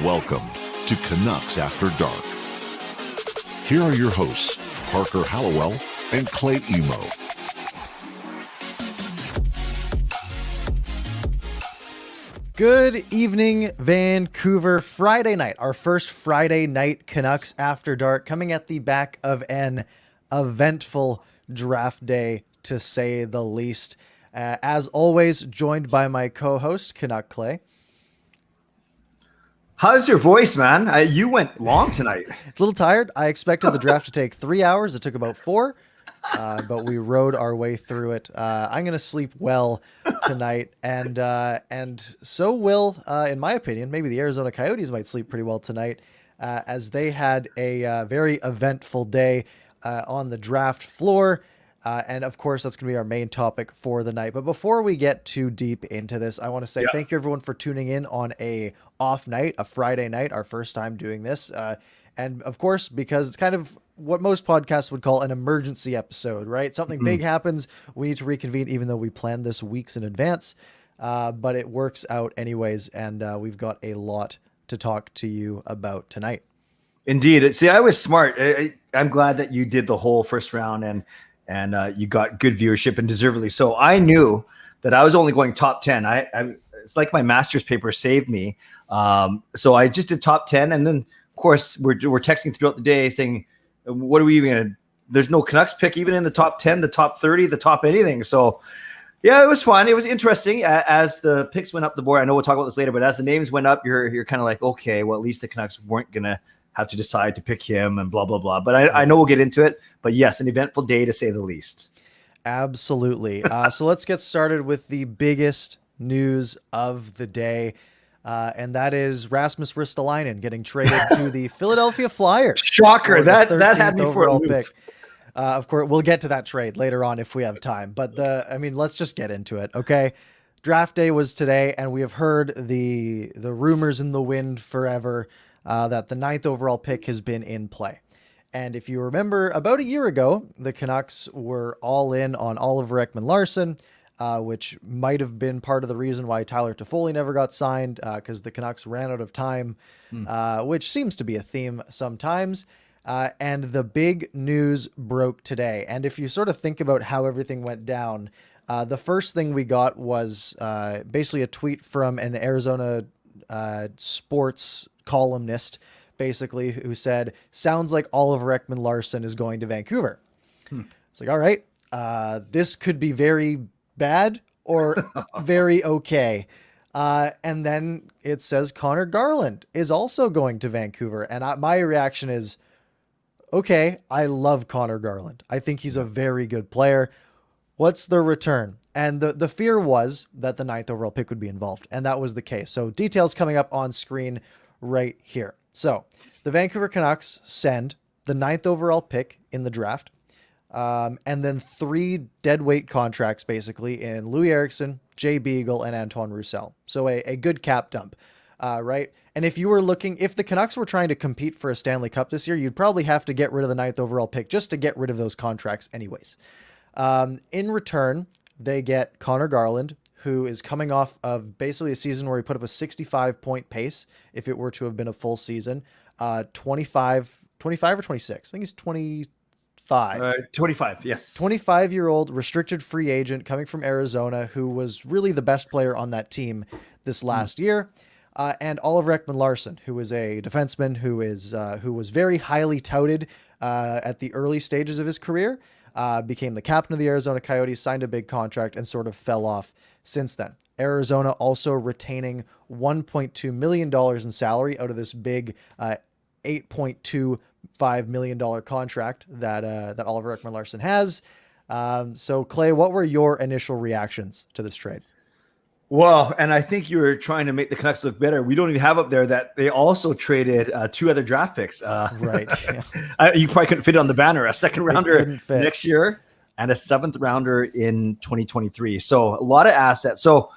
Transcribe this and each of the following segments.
Welcome to Canucks After Dark. Here are your hosts, Parker Hallowell and Clay Emo. Good evening, Vancouver. Friday night, our first Friday night Canucks After Dark, coming at the back of an eventful draft day, to say the least. As always, joined by my co-host, Canuck Clay. How's your voice, man? You went long tonight. It's a little tired. I expected the draft to take 3 hours. It took about 4, but we rode our way through it. I'm going to sleep well tonight, and so will, in my opinion, maybe the Arizona Coyotes might sleep pretty well tonight, as they had a very eventful day on the draft floor. And of course, that's going to be our main topic for the night. But before we get too deep into this, I want to say thank you everyone for tuning in on a off night, a Friday night, our first time doing this. And of course, because it's kind of what most podcasts would call an emergency episode, right? Something big happens. We need to reconvene, even though we planned this weeks in advance. But it works out anyways. And we've got a lot to talk to you about tonight. Indeed. See, I was smart. I'm glad that you did the whole first round and you got good viewership, and deservedly so. I knew that I was only going top 10. It's like my master's paper saved me. So I just did top 10. And then, of course, we're texting throughout the day saying, what are we even going to – there's no Canucks pick even in the top 10, the top 30, the top anything. So, yeah, it was fun. It was interesting. As the picks went up the board, I know we'll talk about this later, but as the names went up, you're kind of like, okay, well, at least the Canucks weren't going to have to decide to pick him and blah, blah, blah. But I know we'll get into it. But yes, an eventful day to say the least. Absolutely. So let's get started with the biggest news of the day. And that is Rasmus Ristolainen getting traded to the Philadelphia Flyers. Shocker. That had me for a loop. Pick. Of course, we'll get to that trade later on if we have time. But let's just get into it. Okay. Draft day was today, and we have heard the rumors in the wind forever that the 9th overall pick has been in play. And if you remember, about a year ago, the Canucks were all in on Oliver Ekman-Larsson, which might have been part of the reason why Tyler Toffoli never got signed, because the Canucks ran out of time, which seems to be a theme sometimes. And the big news broke today. And if you sort of think about how everything went down, the first thing we got was basically a tweet from an Arizona sports columnist, basically, who said, sounds like Oliver Ekman-Larsson is going to Vancouver. It's like, all right, this could be very bad or very okay. And then it says Conor Garland is also going to Vancouver. And my reaction is, okay, I love Conor Garland. I think he's a very good player. What's the return? And the fear was that the 9th overall pick would be involved. And that was the case. So details coming up on screen right here. So the Vancouver Canucks send the 9th overall pick in the draft, and then 3 deadweight contracts basically in Loui Eriksson, Beagle, and Antione Roussel. So a good cap dump, right? And if the Canucks were trying to compete for a Stanley Cup this year, you'd probably have to get rid of the 9th overall pick just to get rid of those contracts anyways. In return, they get Conor Garland, who is coming off of basically a season where he put up a 65-point pace if it were to have been a full season. 25 or 26. I think he's 25. 25, yes. 25-year-old restricted free agent coming from Arizona, who was really the best player on that team this last year. And Oliver Ekman-Larsson, who is a defenseman who was very highly touted at the early stages of his career, became the captain of the Arizona Coyotes, signed a big contract, and sort of fell off since then. Arizona also retaining $1.2 million in salary out of this big $8.25 million contract that Oliver Ekman-Larsson has. So, Clay, what were your initial reactions to this trade? Well, and I think you were trying to make the Canucks look better. We don't even have up there that they also traded 2 other draft picks. Right. Yeah. You probably couldn't fit it on the banner. A 2nd rounder next year and a 7th rounder in 2023. So a lot of assets. So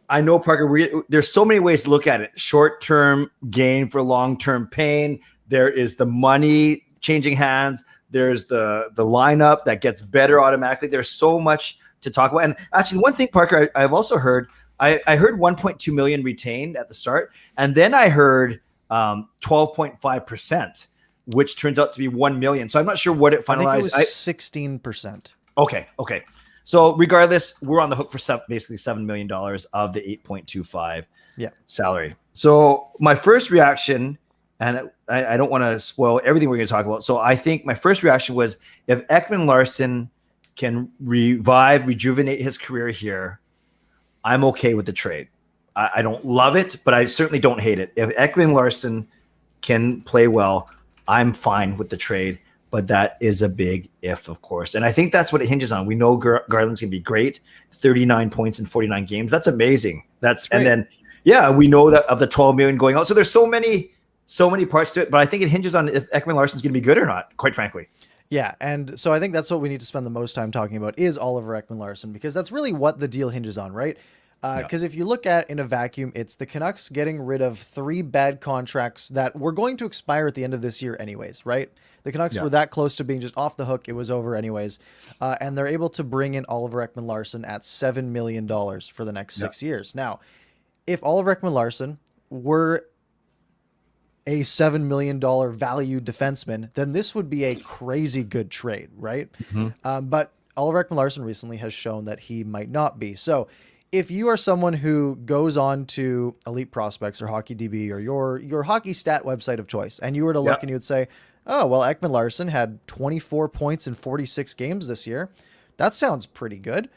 I know, Parker, there's so many ways to look at it. Short-term gain for long-term pain. There is the money changing hands. There's the lineup that gets better automatically. There's so much to talk about. And actually, one thing, Parker, I've also heard I heard 1.2 million retained at the start, and then I heard 12.5%, which turns out to be 1 million. So I'm not sure what it finalized. I think it was 16%. Okay. So regardless, we're on the hook for basically $7 million of the 8.25 salary. So my first reaction, and I don't want to spoil everything we're going to talk about. So I think my first reaction was, if Ekman-Larsson can rejuvenate his career here, I'm okay with the trade. I don't love it, but I certainly don't hate it. If Ekman-Larsson can play well, I'm fine with the trade. But that is a big if, of course. And I think that's what it hinges on. We know Garland's going to be great. 39 points in 49 games. That's amazing. And then, we know that of the 12 million going out. So there's so many parts to it. But I think it hinges on if Ekman-Larsson's going to be good or not, quite frankly. Yeah, and so I think that's what we need to spend the most time talking about is Oliver Ekman-Larsson, because that's really what the deal hinges on, right? Because if you look at in a vacuum, it's the Canucks getting rid of 3 bad contracts that were going to expire at the end of this year anyways, right? The Canucks were that close to being just off the hook. It was over anyways. And they're able to bring in Oliver Ekman-Larsson at $7 million for the next 6 years. Now, if Oliver Ekman-Larsson were a $7 million value defenseman, then this would be a crazy good trade, right? Mm-hmm. But Oliver Ekman-Larsson recently has shown that he might not be. So if you are someone who goes on to Elite Prospects or HockeyDB or your hockey stat website of choice, and you were to look and you would say, oh, well, Ekman-Larsson had 24 points in 46 games this year. That sounds pretty good.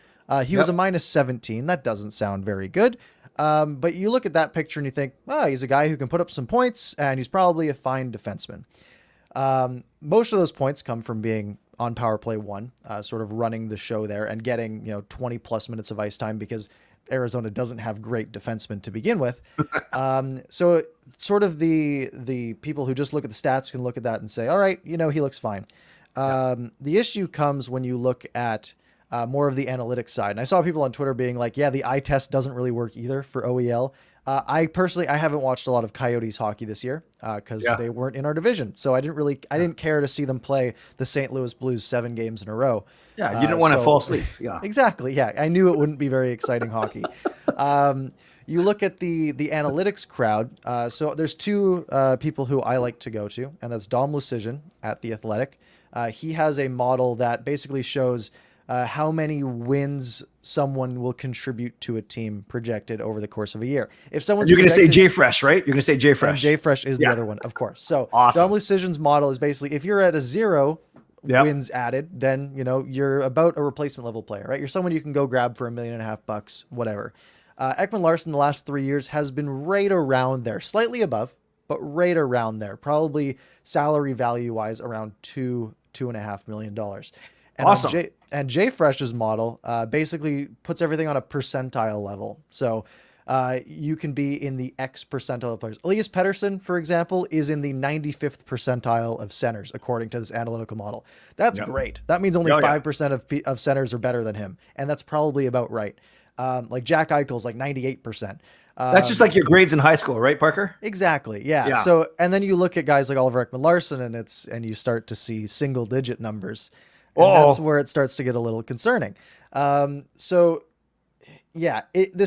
He was a minus 17. That doesn't sound very good. But you look at that picture and you think, he's a guy who can put up some points and he's probably a fine defenseman. Most of those points come from being on power play 1, sort of running the show there and getting, 20 plus minutes of ice time, because Arizona doesn't have great defensemen to begin with. So sort of the people who just look at the stats can look at that and say, all right, he looks fine. The issue comes when you look at more of the analytics side. And I saw people on Twitter being like, the eye test doesn't really work either for OEL. I haven't watched a lot of Coyotes hockey this year because they weren't in our division. So I didn't care to see them play the St. Louis Blues 7 games in a row. Yeah. You didn't want to fall asleep. Yeah, exactly. Yeah. I knew it wouldn't be very exciting hockey. You look at the analytics crowd. So there's 2 people who I like to go to, and that's Dom Lucian at The Athletic. He has a model that basically shows how many wins someone will contribute to a team projected over the course of a year. If someone's you're going to say Jay Fresh, right? You're going to say Jay Fresh. Jay Fresh is the other one, of course. So awesome. Dom Lucian's model is basically, if you're at a 0 wins added, then you're about a replacement level player, right? You're someone you can go grab for $1.5 million, whatever. Ekman-Larsson the last 3 years has been right around there, slightly above, but right around there. Probably salary value wise around $2.5 million. And awesome. Jay Fresh's model basically puts everything on a percentile level. So you can be in the X percentile of players. Elias Pettersson, for example, is in the 95th percentile of centers, according to this analytical model. That's great. That means only 5% of centers are better than him. And that's probably about right. Like Jack Eichel's like 98%. That's just like your grades in high school, right, Parker? Exactly. Yeah. So, and then you look at guys like Oliver Ekman-Larsson and you start to see single digit numbers. And that's where it starts to get a little concerning. This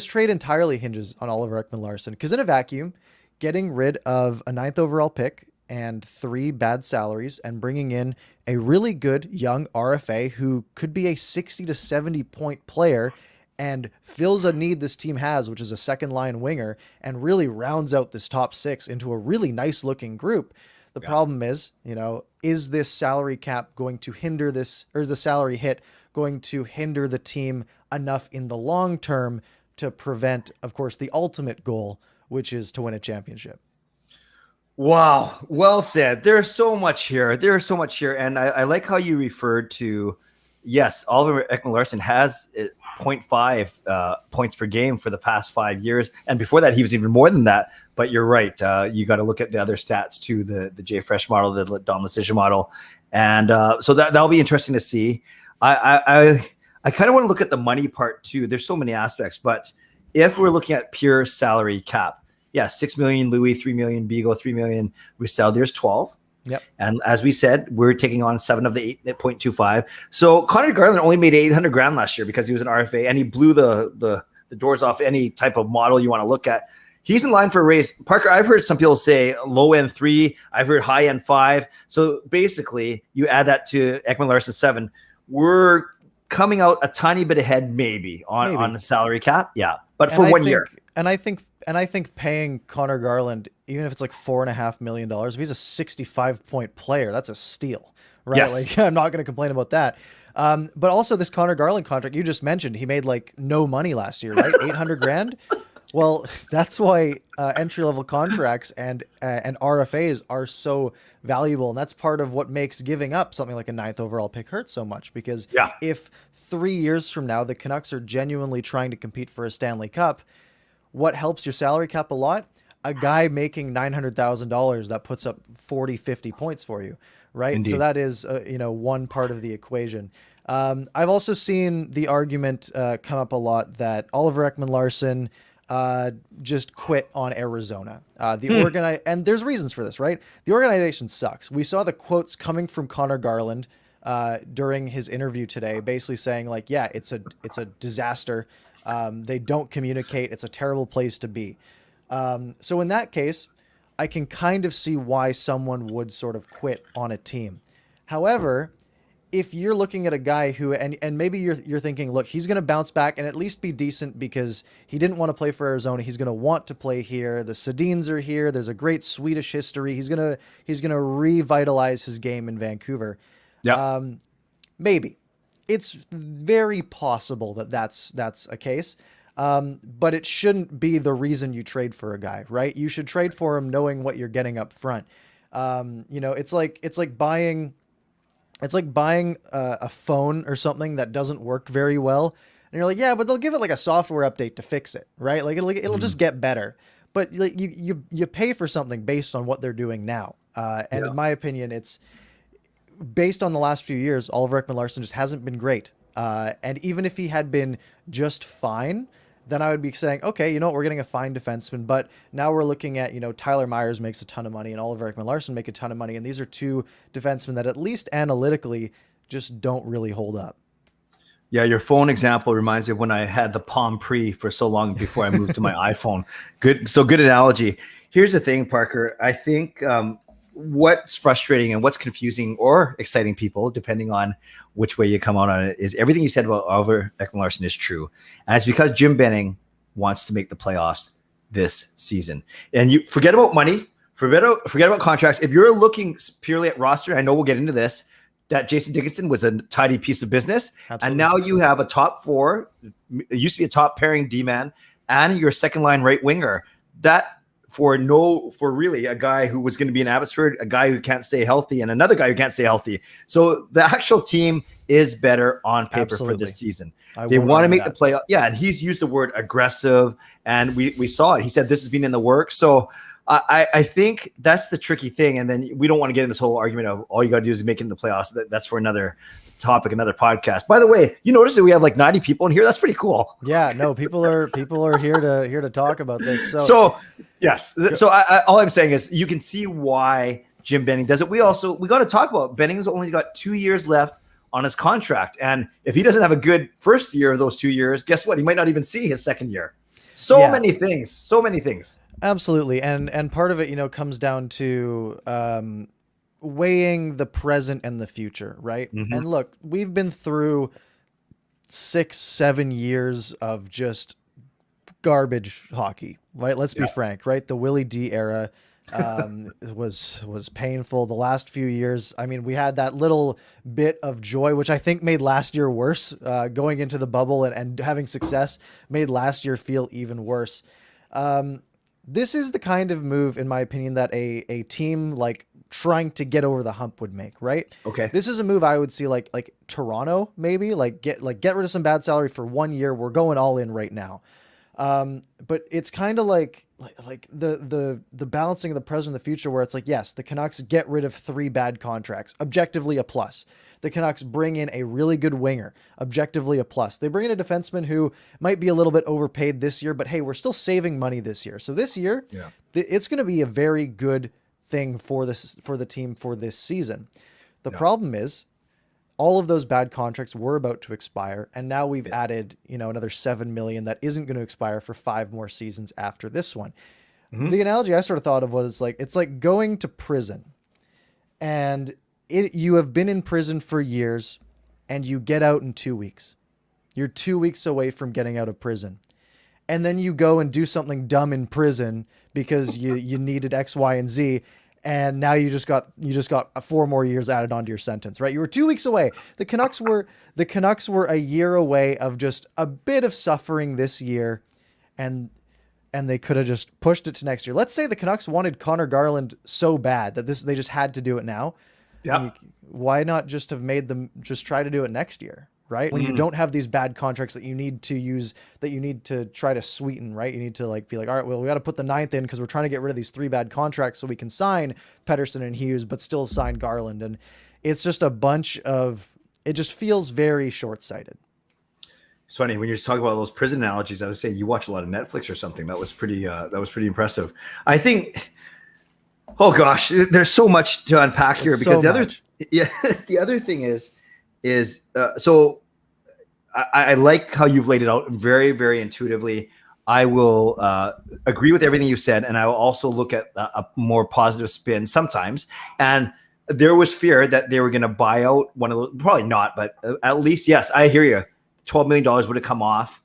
trade entirely hinges on Oliver Ekman-Larsson, because in a vacuum, getting rid of a 9th overall pick and 3 bad salaries and bringing in a really good young RFA who could be a 60 to 70 point player and fills a need this team has, which is a second line winger, and really rounds out this top 6 into a really nice looking group. The problem is, is this salary cap going to hinder this, or is the salary hit going to hinder the team enough in the long term to prevent, of course, the ultimate goal, which is to win a championship? Wow. Well said. There's so much here. And I like how you referred to, yes, Oliver Ekman-Larsson has 0.5 points per game for the past 5 years. And before that, he was even more than that. But you're right. You got to look at the other stats too, the Jay Fresh model, the Dom Lucian model. And so that'll be interesting to see. I kind of want to look at the money part too. There's so many aspects. But if we're looking at pure salary cap, 6 million Loui, 3 million Beagle, 3 million Roussel, there's 12. Yep. And as we said, we're taking on 7 of the 8.25. So Conor Garland only made $800,000 last year because he was an RFA, and he blew the the doors off any type of model you want to look at. He's in line for a raise. Parker, I've heard some people say low end 3. I've heard high end 5. So basically, you add that to Ekman-Larsson 7. We're coming out a tiny bit ahead, maybe on the salary cap. Yeah, but for 1 year. And I think paying Conor Garland, even if it's like $4.5 million, if he's a 65-point player, that's a steal, right? Yes. Like, I'm not going to complain about that. But also this Conor Garland contract you just mentioned, he made like no money last year, right? 800 grand. Well, that's why entry-level contracts and RFAs are so valuable. And that's part of what makes giving up something like a 9th overall pick hurt so much. Because if 3 years from now, the Canucks are genuinely trying to compete for a Stanley Cup, what helps your salary cap a lot? A guy making $900,000 that puts up 40, 50 points for you, right? Indeed. So that is, one part of the equation. I've also seen the argument come up a lot that Oliver Ekman-Larsson just quit on Arizona. And there's reasons for this, right? The organization sucks. We saw the quotes coming from Conor Garland during his interview today, basically saying like, yeah, it's a disaster. They don't communicate. It's a terrible place to be. So in that case, I can kind of see why someone would sort of quit on a team. However, if you're looking at a guy who, and maybe you're thinking, look, he's going to bounce back and at least be decent because he didn't want to play for Arizona. He's going to want to play here. The Sedins are here. There's a great Swedish history. He's going to revitalize his game in Vancouver. Yeah. Maybe it's very possible that that's a case. But it shouldn't be the reason you trade for a guy, right? You should trade for him knowing what you're getting up front. It's like buying a phone or something that doesn't work very well. And you're like, yeah, but they'll give it like a software update to fix it, right? Like it'll just get better. But like you pay for something based on what they're doing now. In my opinion, it's based on the last few years, Oliver Ekman-Larsson just hasn't been great. And even if he had been just fine, then I would be saying, okay, we're getting a fine defenseman. But now we're looking at, Tyler Myers makes a ton of money and Oliver Ekman-Larsson make a ton of money. And these are two defensemen that at least analytically just don't really hold up. Yeah, your phone example reminds me of when I had the Palm Pre for so long before I moved to my iPhone. Good analogy. Here's the thing, Parker. I think what's frustrating and what's confusing or exciting people, depending on which way you come out on it, is everything you said about Oliver Ekman-Larsson is true. And it's because Jim Benning wants to make the playoffs this season. And you forget about money, forget about contracts. If you're looking purely at roster, I know we'll get into this, that Jason Dickinson was a tidy piece of business. Absolutely. And now you have a top 4, it used to be a top pairing D-man, and your second line right winger. That for really a guy who was going to be in Abbotsford, a guy who can't stay healthy, and another guy who can't stay healthy. So the actual team is better on paper for this season. They want to make the playoff. Yeah, and he's used the word aggressive, and we saw it. He said this has been in the works. So I think that's the tricky thing. And then we don't want to get in this whole argument of all you got to do is make it in the playoffs. That's for another topic, another podcast. By the way, you notice that we have like 90 people in here. That's pretty cool. Yeah, no, people are here to talk about this. So yes. So all I'm saying is you can see why Jim Benning does it. We got to talk about Benning's only got 2 years left on his contract. And if he doesn't have a good first year of those 2 years, guess what? He might not even see his second year. So many things. Absolutely. And part of it, comes down to weighing the present and the future, right? Mm-hmm. And look, we've been through 6-7 years of just garbage hockey, right? Let's be frank, right? The Willie D era was painful. The last few years, I mean, we had that little bit of joy, which I think made last year worse. Going into the bubble and having success made last year feel even worse. This is the kind of move, in my opinion, that a team like trying to get over the hump would make, right? Okay. This is a move I would see like Toronto, maybe get rid of some bad salary for 1 year. We're going all in right now. But it's kind of like the balancing of the present and the future, where it's like, yes, the Canucks get rid of 3 bad contracts, objectively a plus. The Canucks bring in a really good winger, objectively a plus. They bring in a defenseman who might be a little bit overpaid this year, but hey, we're still saving money this year. So this year, it's going to be a very good thing for the team for this season. The problem is all of those bad contracts were about to expire, and now we've added, another $7 million that isn't going to expire for 5 more seasons after this one. The analogy I sort of thought of was like, it's like going to prison, and you have been in prison for years, and you get out in 2 weeks. You're 2 weeks away from getting out of prison. And then you go and do something dumb in prison because you needed X, Y, and Z. And now you just got 4 more years added onto your sentence, right? You were 2 weeks away. The Canucks were a year away of just a bit of suffering this year. And they could have just pushed it to next year. Let's say the Canucks wanted Conor Garland so bad that they just had to do it now. Yeah. Why not just have made them just try to do it next year, right? When you don't have these bad contracts that you need to use, that you need to try to sweeten, right? You need to be like, all right, well, we got to put the 9th in because we're trying to get rid of these 3 bad contracts so we can sign Pettersson and Hughes, but still sign Garland. And it's just it just feels very short-sighted. It's funny when you're talking about those prison analogies. I was saying you watch a lot of Netflix or something. That was pretty impressive. I think. Oh gosh, there's so much to unpack here because the other thing is so I like how you've laid it out very, very intuitively. I will agree with everything you said, and I will also look at a more positive spin sometimes. And there was fear that they were going to buy out one of those. Probably not, but at least yes, I hear you. $12 million would have come off,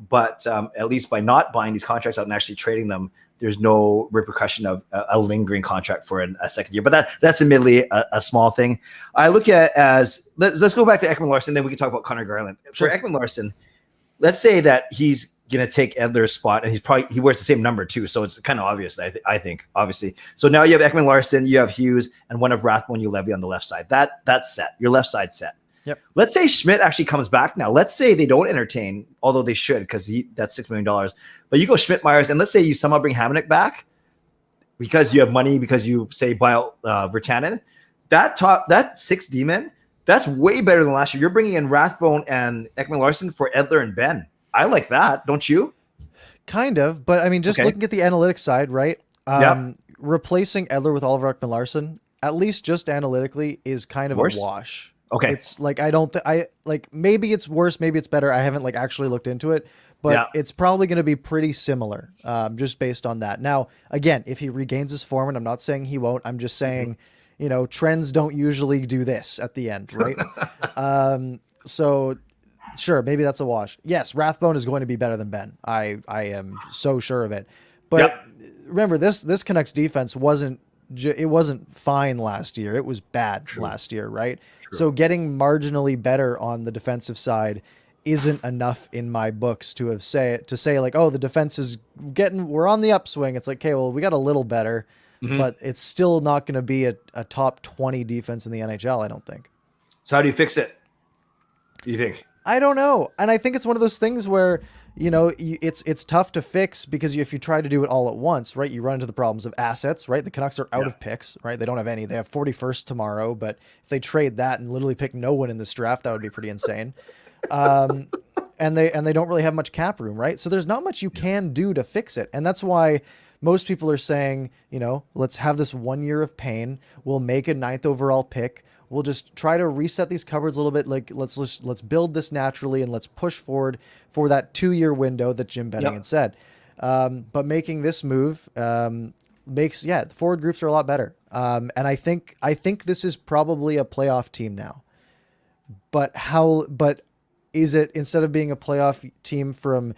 but at least by not buying these contracts out and actually trading them, there's no repercussion of a lingering contract for a second year. But that's admittedly a small thing. I look at as let's go back to Ekman-Larsson, then we can talk about Conor Garland. Sure. For Ekman-Larsson, let's say that he's going to take Edler's spot, and he wears the same number too, so it's kind of obvious. I think obviously. So now you have Ekman-Larsson, you have Hughes, and one of Rathbone, you levy on the left side. That's set. Your left side set. Yep. Let's say Schmidt actually comes back now. Let's say they don't entertain, although they should because that's $6 million. But you go Schmidt, Myers, and let's say you somehow bring Hamonic back because you have money, because you say buy out Virtanen. That 6D man, that's way better than last year. You're bringing in Rathbone and Ekman-Larsson for Edler and Ben. I like that, don't you? Kind of, but I mean, just looking at the analytics side, right? Replacing Edler with Oliver Ekman-Larsson, at least just analytically, is kind of a wash. Okay. It's like, maybe it's worse, maybe it's better. I haven't actually looked into it, but it's probably going to be pretty similar, just based on that. Now, again, if he regains his form, and I'm not saying he won't, I'm just saying, trends don't usually do this at the end, right? So sure, maybe that's a wash. Yes, Rathbone is going to be better than Ben. I am so sure of it. But remember, this Canucks defense wasn't fine last year. It was bad last year, right? True. So getting marginally better on the defensive side isn't enough in my books to say like, oh, the defense is we're on the upswing. It's like, okay, well, we got a little better, but it's still not going to be a top 20 defense in the NHL, I don't think. So how do you fix it? Do you think? I don't know. And I think it's one of those things where, it's tough to fix because if you try to do it all at once, right, you run into the problems of assets, right? The Canucks are out of picks, right? They don't have any. They have 41st tomorrow, but if they trade that and literally pick no one in this draft, that would be pretty insane. And they don't really have much cap room, right? So there's not much you can do to fix it. And that's why most people are saying, let's have this 1 year of pain. We'll make a 9th overall pick. We'll just try to reset these cupboards a little bit. Like let's build this naturally and let's push forward for that 2-year window that Jim Bennigan said. But making this move makes the forward groups are a lot better. And I think this is probably a playoff team now. But is it, instead of being a playoff team from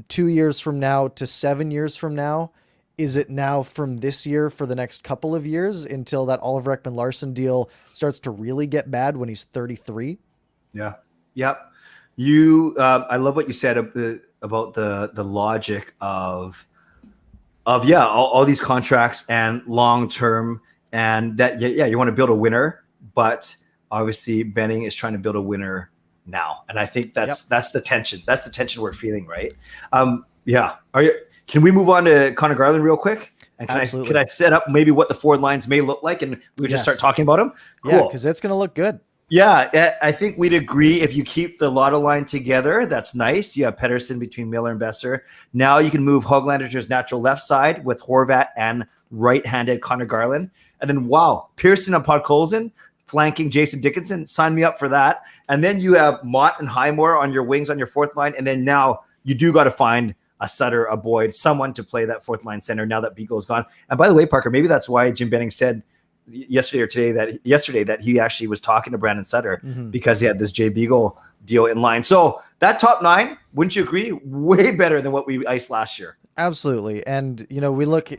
2 years from now to 7 years from now, is it now from this year for the next couple of years until that Oliver Ekman-Larsson deal starts to really get bad when he's 33? Yeah. Yep. You, I love what you said about the logic of all these contracts and long-term, and that, you want to build a winner, but obviously Benning is trying to build a winner now. And I think that's the tension. That's the tension we're feeling, right? Can we move on to Conor Garland real quick? And can I set up maybe what the forward lines may look like, and we just start talking about them? Cool. Yeah, because it's going to look good. Yeah, I think we'd agree if you keep the Lotto line together, that's nice. You have Pettersson between Miller and Besser. Now you can move Höglander to his natural left side with Horvat and right-handed Conor Garland. And then, Pearson and Podkolzin flanking Jason Dickinson. Sign me up for that. And then you have Mott and Highmore on your wings on your fourth line. And then now you do got to find a Sutter, a Boyd, someone to play that fourth line center now that Beagle is gone. And by the way, Parker, maybe that's why Jim Benning said yesterday that he actually was talking to Brandon Sutter because he had this Jay Beagle deal in line. So that top nine, wouldn't you agree? Way better than what we iced last year. Absolutely. And, we look,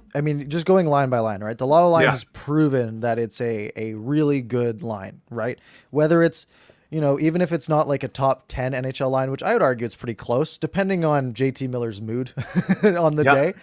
just going line by line, right? The Lotto line has proven that it's a really good line, right? Whether it's, even if it's not like a top 10 NHL line, which I would argue it's pretty close, depending on JT Miller's mood on the day.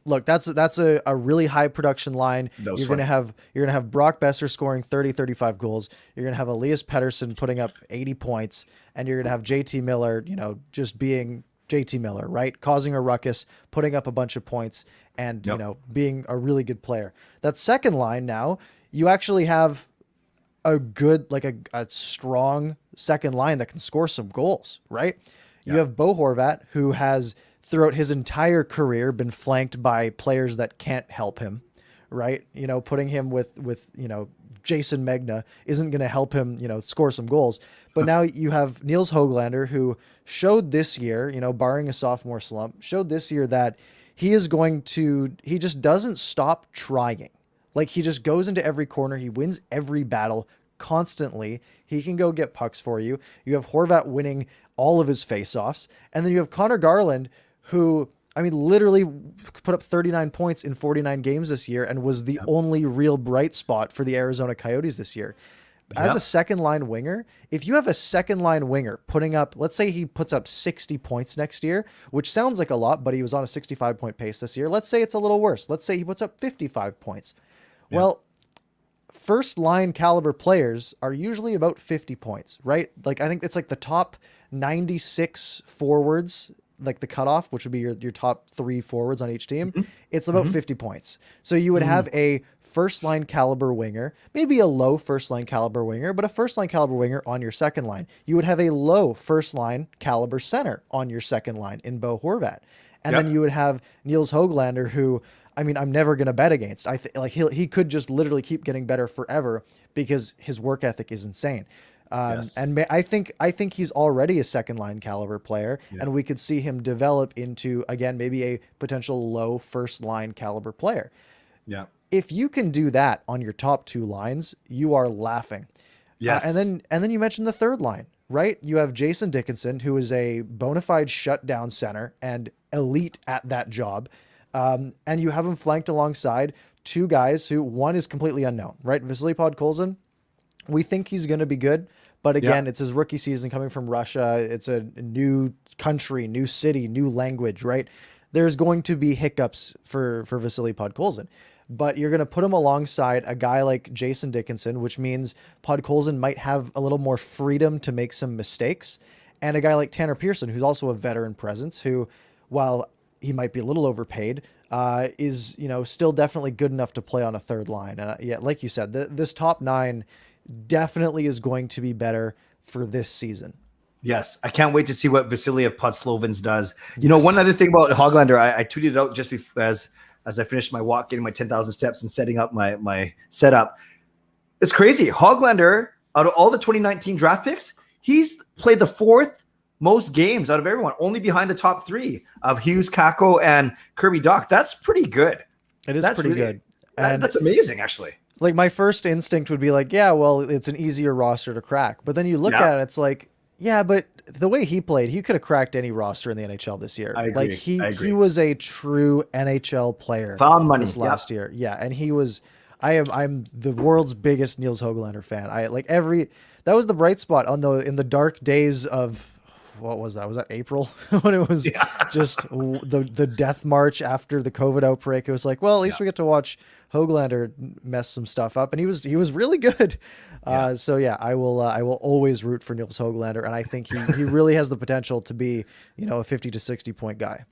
Look, that's a really high production line. You're going to have Brock Besser scoring 30, 35 goals. You're going to have Elias Pettersson putting up 80 points, and you're going to have JT Miller, just being JT Miller, right? Causing a ruckus, putting up a bunch of points, and, being a really good player. That second line now, you actually have a good, like a strong second line that can score some goals, right? You have Bo Horvat, who has throughout his entire career been flanked by players that can't help him, right? Putting him with Jason Megna isn't going to help him, score some goals. But now you have Nils Höglander, who showed this year, barring a sophomore slump, showed this year that he just doesn't stop trying. Like, he just goes into every corner. He wins every battle constantly. He can go get pucks for you. You have Horvat winning all of his faceoffs. And then you have Conor Garland, who, literally put up 39 points in 49 games this year and was the only real bright spot for the Arizona Coyotes this year. As a second line winger, if you have a second line winger putting up, let's say he puts up 60 points next year, which sounds like a lot, but he was on a 65 point pace this year. Let's say it's a little worse. Let's say he puts up 55 points. Well, first line caliber players are usually about 50 points, right? Like, I think it's like the top 96 forwards, like the cutoff, which would be your top 3 forwards on each team. It's about 50 points. So you would have a first line caliber winger, maybe a low first line caliber winger, but a first line caliber winger on your second line. You would have a low first line caliber center on your second line in Bo Horvat. And then you would have Nils Höglander, who, I'm never going to bet against. He could just literally keep getting better forever because his work ethic is insane. And I think he's already a second line caliber player, and we could see him develop into, again, maybe a potential low first line caliber player. Yeah. If you can do that on your top 2 lines, you are laughing. Yes. And then you mentioned the third line, right? You have Jason Dickinson, who is a bona fide shutdown center and elite at that job. And you have him flanked alongside 2 guys who, one is completely unknown, right? Vasily Podkolzin, we think he's going to be good, but again, it's his rookie season coming from Russia. It's a new country, new city, new language, right? There's going to be hiccups for Vasily Podkolzin, but you're going to put him alongside a guy like Jason Dickinson, which means Podkolzin might have a little more freedom to make some mistakes, and a guy like Tanner Pearson, who's also a veteran presence, who, while he might be a little overpaid, is, still definitely good enough to play on a third line. And like you said, this top 9 definitely is going to be better for this season. Yes. I can't wait to see what Vasily Podslovins does. One other thing about Höglander, I tweeted it out just before, as I finished my walk, getting my 10,000 steps and setting up my setup. It's crazy. Höglander, out of all the 2019 draft picks, he's played the 4th most games out of everyone, only behind the top 3 of Hughes, Kakko, and Kirby Dach. That's pretty good. It is pretty good. And that's amazing, actually. Like, my first instinct would be like, yeah, well, it's an easier roster to crack. But then you look at it, it's like, yeah, but the way he played, he could have cracked any roster in the NHL this year. I agree. Like, he was a true NHL player. Found money this last year. Yeah, and he was. I'm the world's biggest Nils Höglander fan. That was the bright spot in the dark days of. What was that? Was that April when it was just the death march after the COVID outbreak? It was like, well, at least we get to watch Höglander mess some stuff up, and he was really good. So I will always root for Nils Höglander, and I think he really has the potential to be, a 50 to 60 point guy.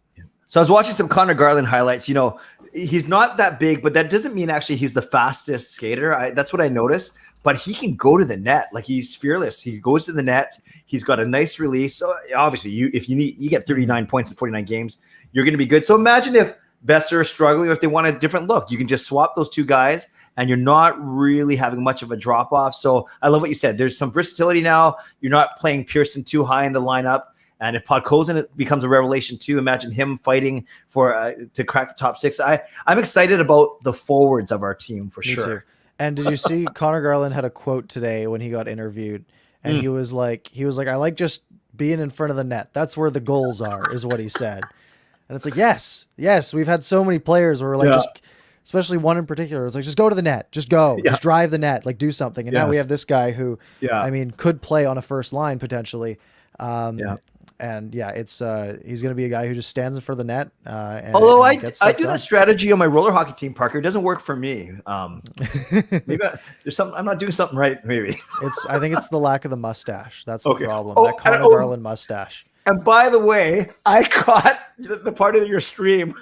So I was watching some Conor Garland highlights. He's not that big, but that doesn't mean actually he's the fastest skater. That's what I noticed. But he can go to the net. Like, he's fearless. He goes to the net. He's got a nice release. So obviously, if you get 39 points in 49 games, you're going to be good. So imagine if Besser is struggling, or if they want a different look, you can just swap those 2 guys and you're not really having much of a drop off. So I love what you said. There's some versatility now. You're not playing Pearson too high in the lineup. And if Podkolzin becomes a revelation too, imagine him fighting for to crack the top 6. I'm excited about the forwards of our team for sure. Too. And did you see Conor Garland had a quote today when he got interviewed, and he was like, I like just being in front of the net. That's where the goals are, is what he said. And it's like, yes, we've had so many players where we're like, just, especially one in particular, it's like, just go to the net, just go, just drive the net, like do something. And now we have this guy who, I mean, could play on a first line potentially. And it's he's going to be a guy who just stands in front of the net. Although I do that strategy on my roller hockey team, Parker, it doesn't work for me. Maybe there's something I'm not doing something right. Maybe I think it's the lack of the mustache. That's the problem. That Conor Garland mustache. And by the way, I caught the part of your stream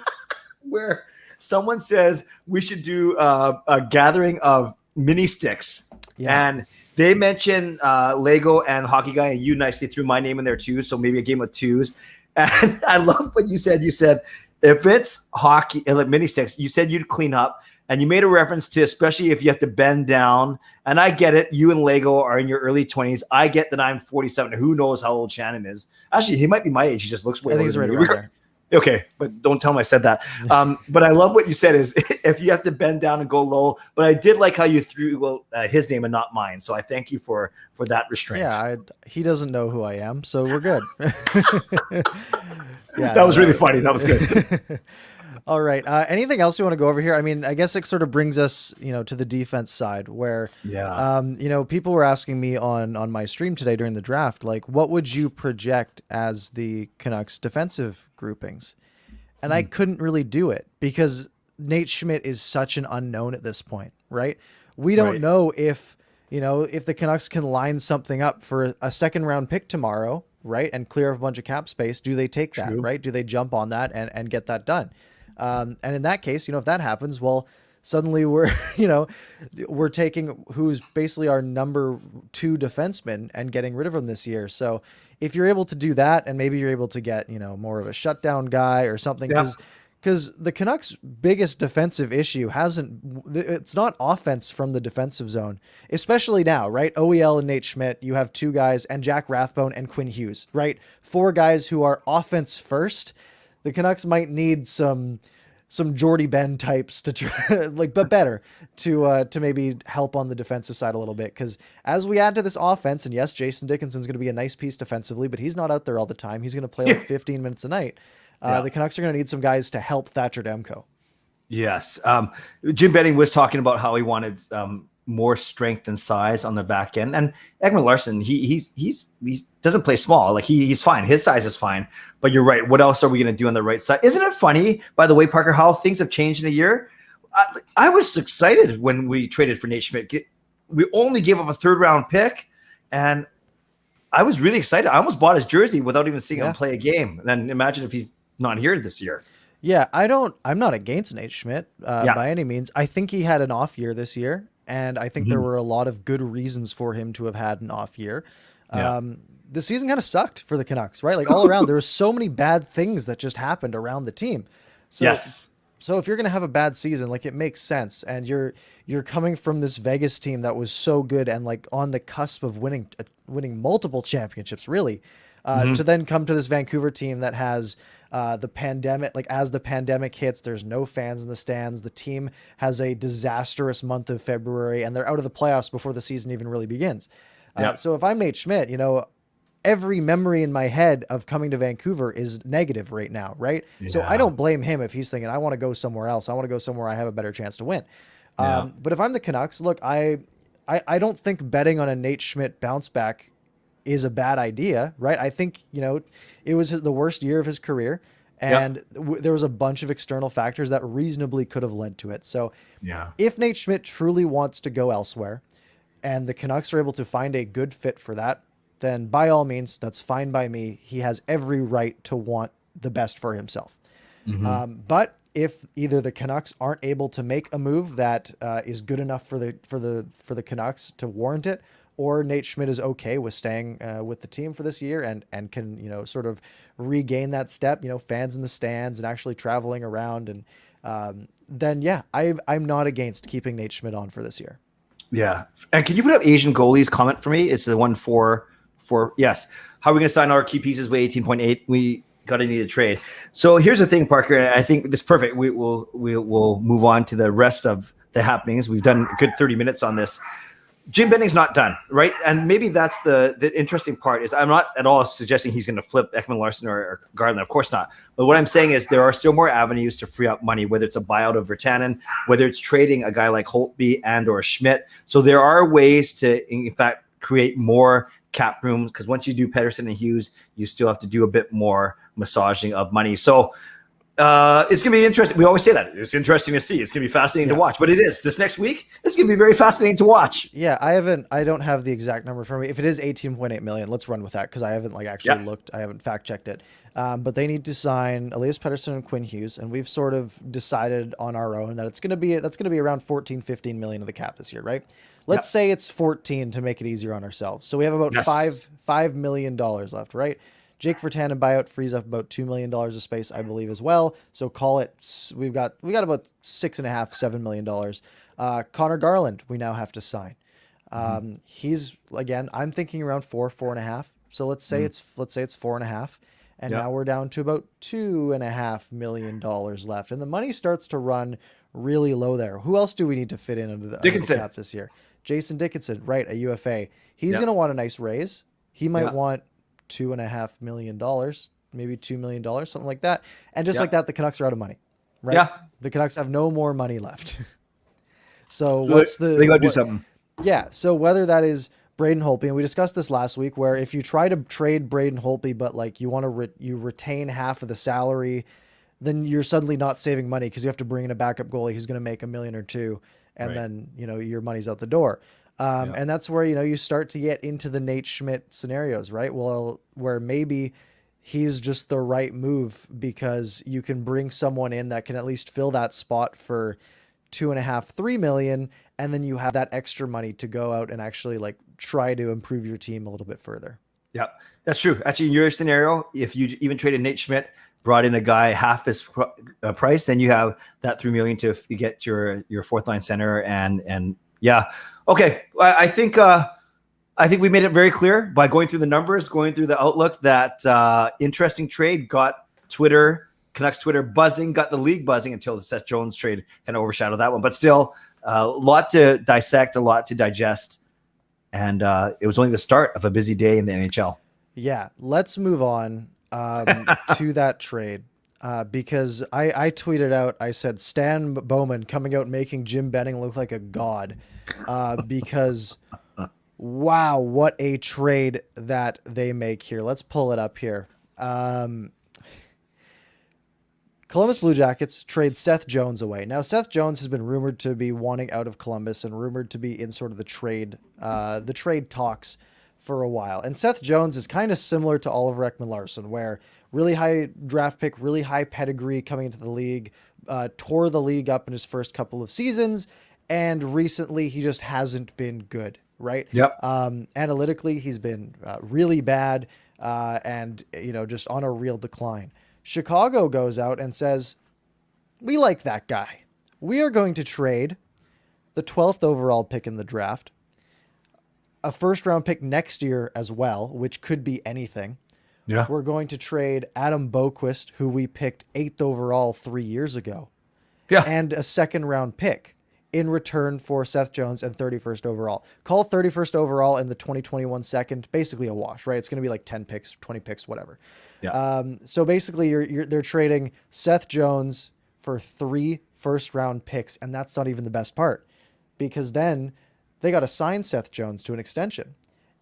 where someone says we should do a gathering of mini sticks, and they mentioned Lego and Hockey Guy, and you nicely threw my name in there too. So maybe a game of 2s. And I love what you said. You said, if it's hockey, like mini sticks, you said you'd clean up. And you made a reference to, especially if you have to bend down. And I get it. You and Lego are in your early 20s. I get that I'm 47. Who knows how old Shannon is? Actually, he might be my age. He just looks way older than me. Right there. Okay, but don't tell him I said that. But I love what you said is if you have to bend down and go low. But I did like how you threw his name and not mine. So I thank you for that restraint. Yeah, he doesn't know who I am, so we're good. That was really funny. That was good. All right. Anything else you want to go over here? I mean, I guess it sort of brings us, to the defense side where, people were asking me on my stream today during the draft, like, what would you project as the Canucks defensive groupings? And I couldn't really do it because Nate Schmidt is such an unknown at this point, right? We don't know if the Canucks can line something up for a second round pick tomorrow, right? And clear up a bunch of cap space. Do they take that, right? Do they jump on that and get that done? And in that case, if that happens, well, suddenly we're taking who's basically our number 2 defenseman and getting rid of him this year. So if you're able to do that, and maybe you're able to get, more of a shutdown guy or something, because the Canucks' biggest defensive issue it's not offense from the defensive zone, especially now, right? OEL and Nate Schmidt, you have 2 guys, and Jack Rathbone and Quinn Hughes, right? 4 guys who are offense first. The Canucks might need some Jordy Ben types to try, but better to maybe help on the defensive side a little bit. Because as we add to this offense, and yes, Jason Dickinson's going to be a nice piece defensively, but he's not out there all the time. He's going to play like 15 minutes a night. The Canucks are going to need some guys to help Thatcher Demko. Yes. Jim Benning was talking about how he wanted more strength and size on the back end. And Ekman-Larsson, he doesn't play small. Like he's fine. His size is fine. But you're right. What else are we going to do on the right side? Isn't it funny, by the way, Parker, how things have changed in a year? I was excited when we traded for Nate Schmidt. We only gave up a 3rd round pick, and I was really excited. I almost bought his jersey without even seeing him play a game. And then imagine if he's not here this year. Yeah, I'm not against Nate Schmidt by any means. I think he had an off year this year. And I think there were a lot of good reasons for him to have had an off year. The season kind of sucked for the Canucks, right? Like all around, there were so many bad things that just happened around the team. So, so if you're going to have a bad season, like it makes sense. And you're coming from this Vegas team that was so good and like on the cusp of winning multiple championships, really, to then come to this Vancouver team that has the pandemic, like as the pandemic hits, there's no fans in the stands. The team has a disastrous month of February and they're out of the playoffs before the season even really begins. So if I'm Nate Schmidt, every memory in my head of coming to Vancouver is negative right now. Right. So I don't blame him if he's thinking, I want to go somewhere else. I want to go somewhere I have a better chance to win. But if I'm the Canucks, look, I don't think betting on a Nate Schmidt bounce back is a bad idea, right? I think, it was the worst year of his career, and there was a bunch of external factors that reasonably could have led to it. So if Nate Schmidt truly wants to go elsewhere and the Canucks are able to find a good fit for that, then by all means, that's fine by me. He has every right to want the best for himself. But if either the Canucks aren't able to make a move that is good enough for the Canucks to warrant it, or Nate Schmidt is okay with staying with the team for this year and can, sort of regain that step, fans in the stands and actually traveling around then yeah, I'm not against keeping Nate Schmidt on for this year. Yeah. And can you put up Asian goalies comment for me? It's the one for yes. How are we going to sign our key pieces with 18.8? We got to need a trade. So here's the thing, Parker, and I think this is perfect. We'll move on to the rest of the happenings. We've done a good 30 minutes on this. Jim Benning's not done, right? And maybe that's the interesting part is I'm not at all suggesting he's going to flip Ekman-Larsson or Garland. Of course not. But what I'm saying is there are still more avenues to free up money, whether it's a buyout of Virtanen, whether it's trading a guy like Holtby and or Schmidt. So there are ways to, in fact, create more cap room because once you do Pettersson and Hughes, you still have to do a bit more massaging of money. So it's going to be interesting. We always say that. It's interesting to see. It's going to be fascinating to watch. But it is. This next week, it's going to be very fascinating to watch. Yeah, I don't have the exact number for me. If it is 18.8 million, let's run with that because I haven't actually looked. I haven't fact checked it. But they need to sign Elias Pettersson and Quinn Hughes, and we've sort of decided on our own that that's going to be around 14, 15 million of the cap this year, right? Let's say it's 14 to make it easier on ourselves. So we have about $5 million left, right? Jake Virtanen buyout frees up about $2 million of space, I believe, as well. So call it, we got about $6.5, $7 million. Conor Garland, we now have to sign. He's, again, I'm thinking around 4.5. So let's say it's 4.5. And now we're down to about $2.5 million left. And the money starts to run really low there. Who else do we need to fit in under the cap this year? Jason Dickinson, right, a UFA. He's going to want a nice raise. He might want $2.5 million, maybe $2 million, something like that. And just like that, the Canucks are out of money, right? Yeah. The Canucks have no more money left. so they got to do something. Yeah. So whether that is Braden Holtby, and we discussed this last week, where if you try to trade Braden Holtby, but like you want to you retain half of the salary, then you're suddenly not saving money because you have to bring in a backup goalie who's going to make $1 million or $2 million, and then your money's out the door. And that's where you start to get into the Nate Schmidt scenarios, right? Well, where maybe he's just the right move because you can bring someone in that can at least fill that spot for $2.5, $3 million, and then you have that extra money to go out and actually try to improve your team a little bit further. Yeah, that's true. Actually, in your scenario, if you even traded Nate Schmidt, brought in a guy half his price, then you have that $3 million to get your fourth line center and yeah. Okay. I think we made it very clear by going through the numbers, going through the outlook that interesting trade got Canucks Twitter buzzing, got the league buzzing until the Seth Jones trade kind of overshadowed that one. But still, a lot to dissect, a lot to digest. And it was only the start of a busy day in the NHL. Yeah. Let's move on to that trade. Because I tweeted out, I said, Stan Bowman coming out and making Jim Benning look like a god. Because, wow, what a trade that they make here. Let's pull it up here. Columbus Blue Jackets trade Seth Jones away. Now, Seth Jones has been rumored to be wanting out of Columbus and rumored to be in sort of the trade talks for a while. And Seth Jones is kind of similar to Oliver Ekman-Larsson, where really high draft pick, really high pedigree coming into the league, tore the league up in his first couple of seasons, and recently he just hasn't been good, right? Yep. Analytically, he's been really bad and, just on a real decline. Chicago goes out and says, we like that guy. We are going to trade the 12th overall pick in the draft, a first round pick next year as well, which could be anything. Yeah. We're going to trade Adam Boquist, who we picked 8th overall 3 years ago. Yeah. And a second round pick in return for Seth Jones and 31st overall. Call 31st overall in the 2021 second, basically a wash, right? It's going to be 10 picks, 20 picks, whatever. Yeah. So basically they're trading Seth Jones for 3 first round picks. And that's not even the best part, because then they got to sign Seth Jones to an extension,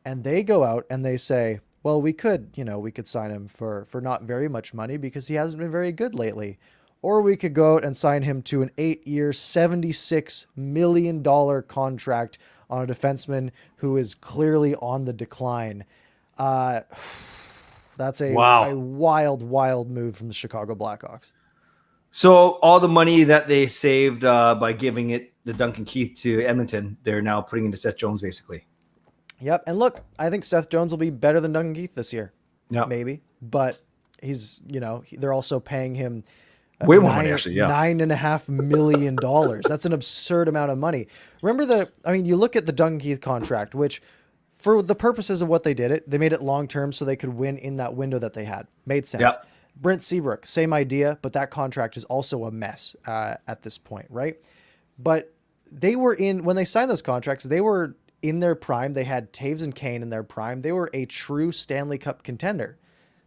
and they go out and they say, well, we could sign him for not very much money because he hasn't been very good lately. Or we could go out and sign him to an 8-year, $76 million contract on a defenseman who is clearly on the decline. That's a wild, wild move from the Chicago Blackhawks. So all the money that they saved by giving it the Duncan Keith to Edmonton, they're now putting into Seth Jones, basically. Yep. And look, I think Seth Jones will be better than Duncan Keith this year. Yep. Maybe. But he's, they're also paying him Way more money, actually. Yeah. $9.5 million. That's an absurd amount of money. Remember you look at the Duncan Keith contract, which for the purposes of what they did they made it long-term so they could win in that window that they had. Made sense. Yep. Brent Seabrook, same idea, but that contract is also a mess at this point, right? But when they signed those contracts, they were in their prime. They had Taves and Kane in their prime. They were a true Stanley Cup contender.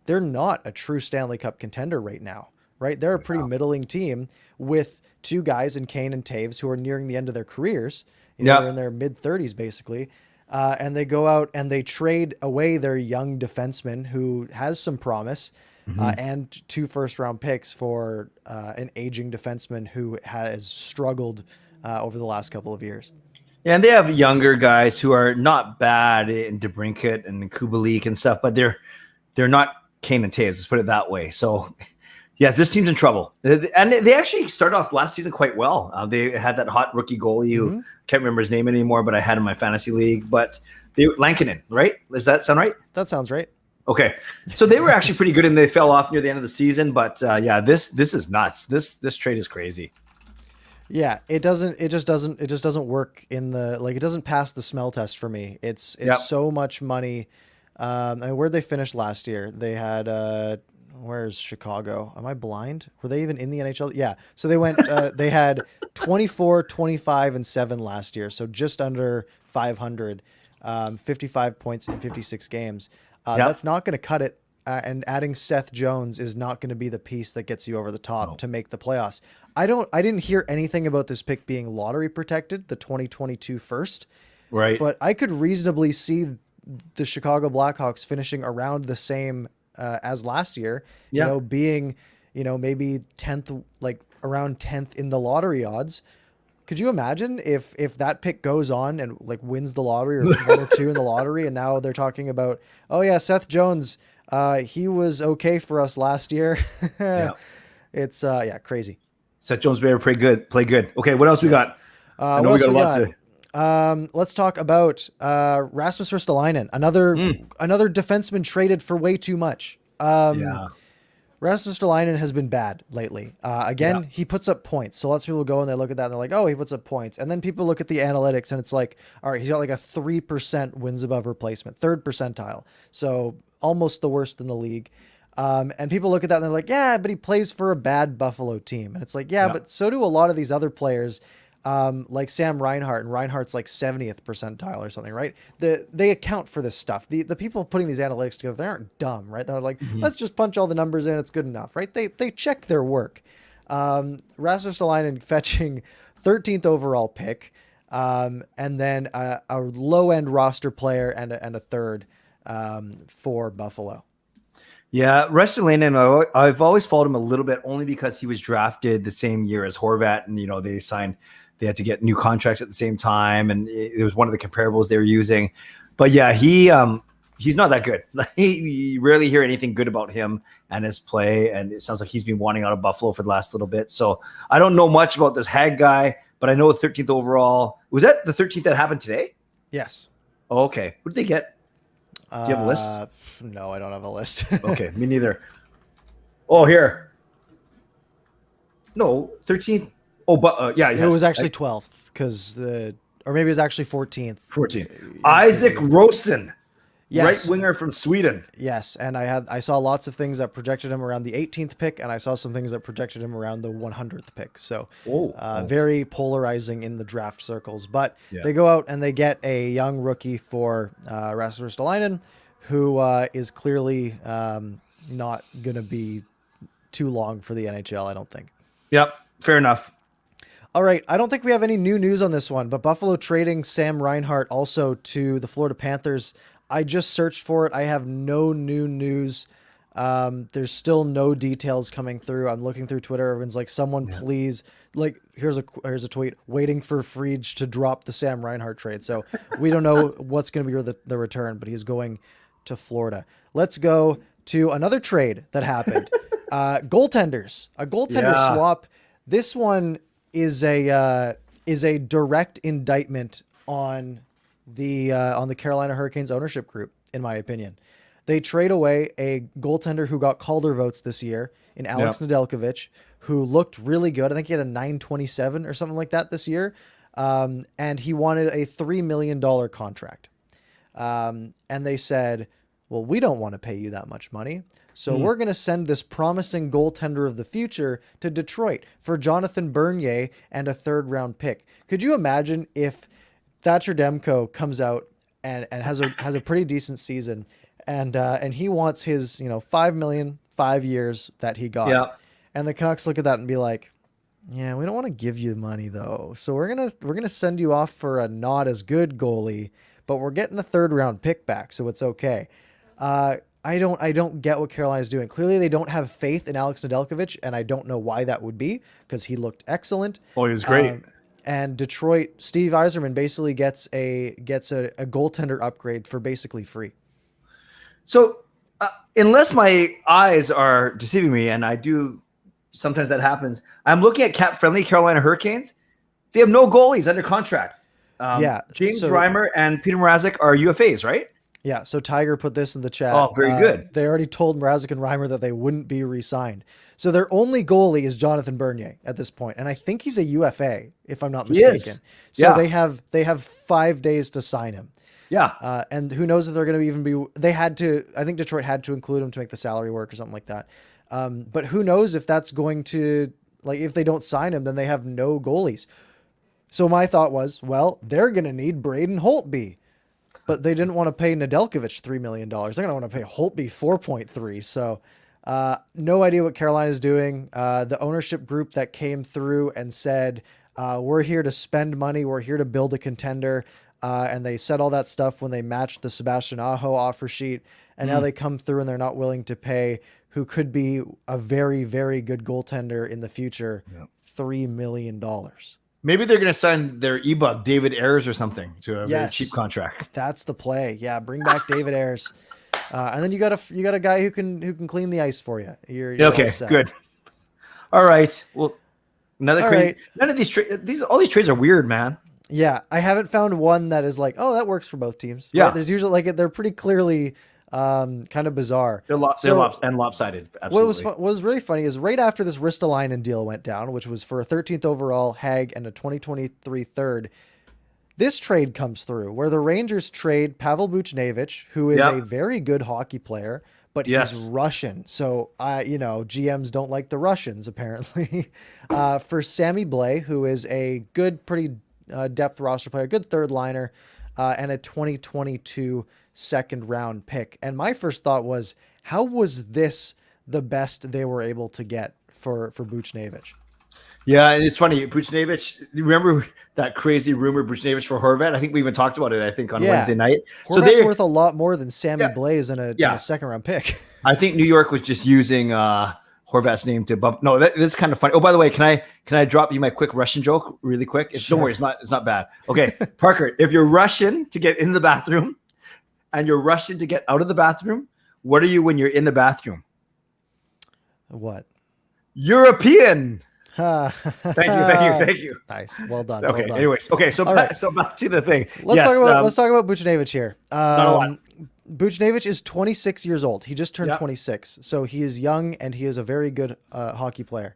They're not a true Stanley Cup contender right now, right? They're a pretty middling team with two guys in Kane and Taves who are nearing the end of their careers. They're in their mid-30s, basically. And they go out and they trade away their young defenseman who has some promise and 2 first-round picks for an aging defenseman who has struggled over the last couple of years. Yeah, and they have younger guys who are not bad in DeBrincat and Kubalik and stuff, but they're not Kane and Taves, let's put it that way. So, yes, this team's in trouble. And they actually started off last season quite well. They had that hot rookie goalie who can't remember his name anymore, but I had him in my fantasy league. But Lankinen, right? Does that sound right? That sounds right. Okay, so they were actually pretty good, and they fell off near the end of the season. But this is nuts. This trade is crazy. Yeah, it just doesn't work in it doesn't pass the smell test for me. It's so much money. Where'd they finish last year? They had where's Chicago? Am I blind? Were they even in the NHL? Yeah. So they went they had 24, 25 and 7 last year. So just under 500, 55 points in 56 games. That's not going to cut it. And adding Seth Jones is not going to be the piece that gets you over the top to make the playoffs. I didn't hear anything about this pick being lottery protected, the 2022 first. Right. But I could reasonably see the Chicago Blackhawks finishing around the same as last year, being, maybe 10th, around 10th in the lottery odds. Could you imagine if that pick goes on and wins the lottery or 1 or 2 in the lottery, and now they're talking about, oh yeah, Seth Jones, he was okay for us last year. It's crazy. Seth Jones better play good. Okay, what else we got? I know we got a lot to. Let's talk about Rasmus Ristolainen, another defenseman traded for way too much. Rasmus Ristolainen has been bad lately. He puts up points. So lots of people go and they look at that and they're like, oh, he puts up points. And then people look at the analytics and it's like, all right, he's got a 3% wins above replacement, 3rd percentile. So almost the worst in the league. And people look at that and they're like, yeah, but he plays for a bad Buffalo team. And it's like, but so do a lot of these other players, like Sam Reinhart, and Reinhart's 70th percentile or something, right? They account for this stuff. The people putting these analytics together, they aren't dumb, right? They're like, let's just punch all the numbers in. It's good enough, right? They check their work. Rasmus Ristolainen fetching 13th overall pick, and then a low end roster player and a third for Buffalo. Yeah, Ristolainen, I've always followed him a little bit only because he was drafted the same year as Horvat, and they had to get new contracts at the same time, and it was one of the comparables they were using. But yeah, he's not that good. You rarely hear anything good about him and his play, and it sounds like he's been wanting out of Buffalo for the last little bit. So I don't know much about this Hag guy, but I know 13th overall. Was that the 13th that happened today? Yes. Oh, okay. What did they get? Do you have a list? No, I don't have a list. Okay, me neither. Oh, here. No, 13th. Oh, but it was actually 12th or maybe it was actually 14th. 14th. Isaac Rosen, yes. Right winger from Sweden. Yes, and I saw lots of things that projected him around the 18th pick, and I saw some things that projected him around the 100th pick. So very polarizing in the draft circles. But they go out and they get a young rookie for Rasmus Ristolainen, who is clearly not going to be too long for the NHL, I don't think. Yep, fair enough. All right, I don't think we have any new news on this one, but Buffalo trading Sam Reinhart also to the Florida Panthers. I just searched for it. I have no new news. There's still no details coming through. I'm looking through Twitter. Everyone's like, someone please, here's a tweet, waiting for Friedge to drop the Sam Reinhart trade. So we don't know what's going to be the return, but he's going to Florida. Let's go to another trade that happened. Goaltenders, a goaltender swap. This one is a direct indictment on the Carolina Hurricanes ownership group, in my opinion. They trade away a goaltender who got Calder votes this year in Alex Nedeljkovic, who looked really good. I think he had a 927 or something like that this year. And he wanted a $3 million contract. And they said, well, we don't want to pay you that much money. So we're going to send this promising goaltender of the future to Detroit for Jonathan Bernier and a 3rd-round pick. Could you imagine if Thatcher Demko comes out and has a pretty decent season, and he wants his $5 million 5 years that he got, and the Canucks look at that and be like, yeah, we don't want to give you money though, so we're gonna send you off for a not as good goalie, but we're getting a 3rd-round pick back, so it's okay. I don't get what Carolina's doing. Clearly, they don't have faith in Alex Nedeljkovic, and I don't know why that would be, because he looked excellent. Oh, he was great. And Detroit, Steve Yzerman basically gets a goaltender upgrade for basically free. So, unless my eyes are deceiving me, and I do, sometimes that happens, I'm looking at cap-friendly Carolina Hurricanes. They have no goalies under contract. James Reimer and Peter Mrazek are UFAs, right? Yeah, so Tiger put this in the chat. Oh, very good. They already told Mrazek and Reimer that they wouldn't be re-signed. So their only goalie is Jonathan Bernier at this point, and I think he's a UFA, if I'm not mistaken. So they have 5 days to sign him. Yeah. And who knows if they're going to even be... I think Detroit had to include him to make the salary work or something like that. But who knows if that's going to... if they don't sign him, then they have no goalies. So my thought was, well, they're going to need Braden Holtby. But they didn't want to pay Nedeljkovic $3 million. They're going to want to pay Holtby 4.3. So no idea what Carolina's doing. The ownership group that came through and said, we're here to spend money. We're here to build a contender. And they said all that stuff when they matched the Sebastian Aho offer sheet. And now they come through and they're not willing to pay who could be a very, very good goaltender in the future, $3 million. Maybe they're going to sign their E-Bug, David Ayres or something, to a very cheap contract. That's the play. Yeah, bring back David Ayres. And then you got a guy who can clean the ice for you. You're okay, good. All right. Well, another crazy. None of all these trades are weird, man. Yeah, I haven't found one that is like, oh, that works for both teams. Yeah, right? There's usually they're pretty clearly kind of bizarre. They're lopsided. Absolutely. What was really funny is right after this Ristolainen deal went down, which was for a 13th overall Hag and a 2023 third, this trade comes through where the Rangers trade Pavel Buchnevich, who is a very good hockey player, but he's Russian. So, GMs don't like the Russians, apparently, for Sammy Blais, who is a good, pretty depth roster player, good third liner, and a 2022 second round pick. And my first thought was, how was this the best they were able to get for Buchnevich? Yeah, and it's funny. Buchnevich, remember that crazy rumor Buchnevich for Horvat? I think we even talked about it, on Wednesday night. Horvat's worth a lot more than Sammy Blais in a second round pick. I think New York was just using Horvat's name to bump. No, this is kind of funny. Oh, by the way, can I drop you my quick Russian joke really quick? Don't worry, it's not bad. Okay, Parker, if you're Russian to get into the bathroom and you're Russian to get out of the bathroom, what are you when you're in the bathroom? What? European. Thank you. Nice. Well done. Okay. Well done. Anyways. Okay. So back to the thing. Let's talk about Buchnevich here. Not a lot. Buchnevich is 26 years old. He just turned 26. So he is young and he is a very good hockey player.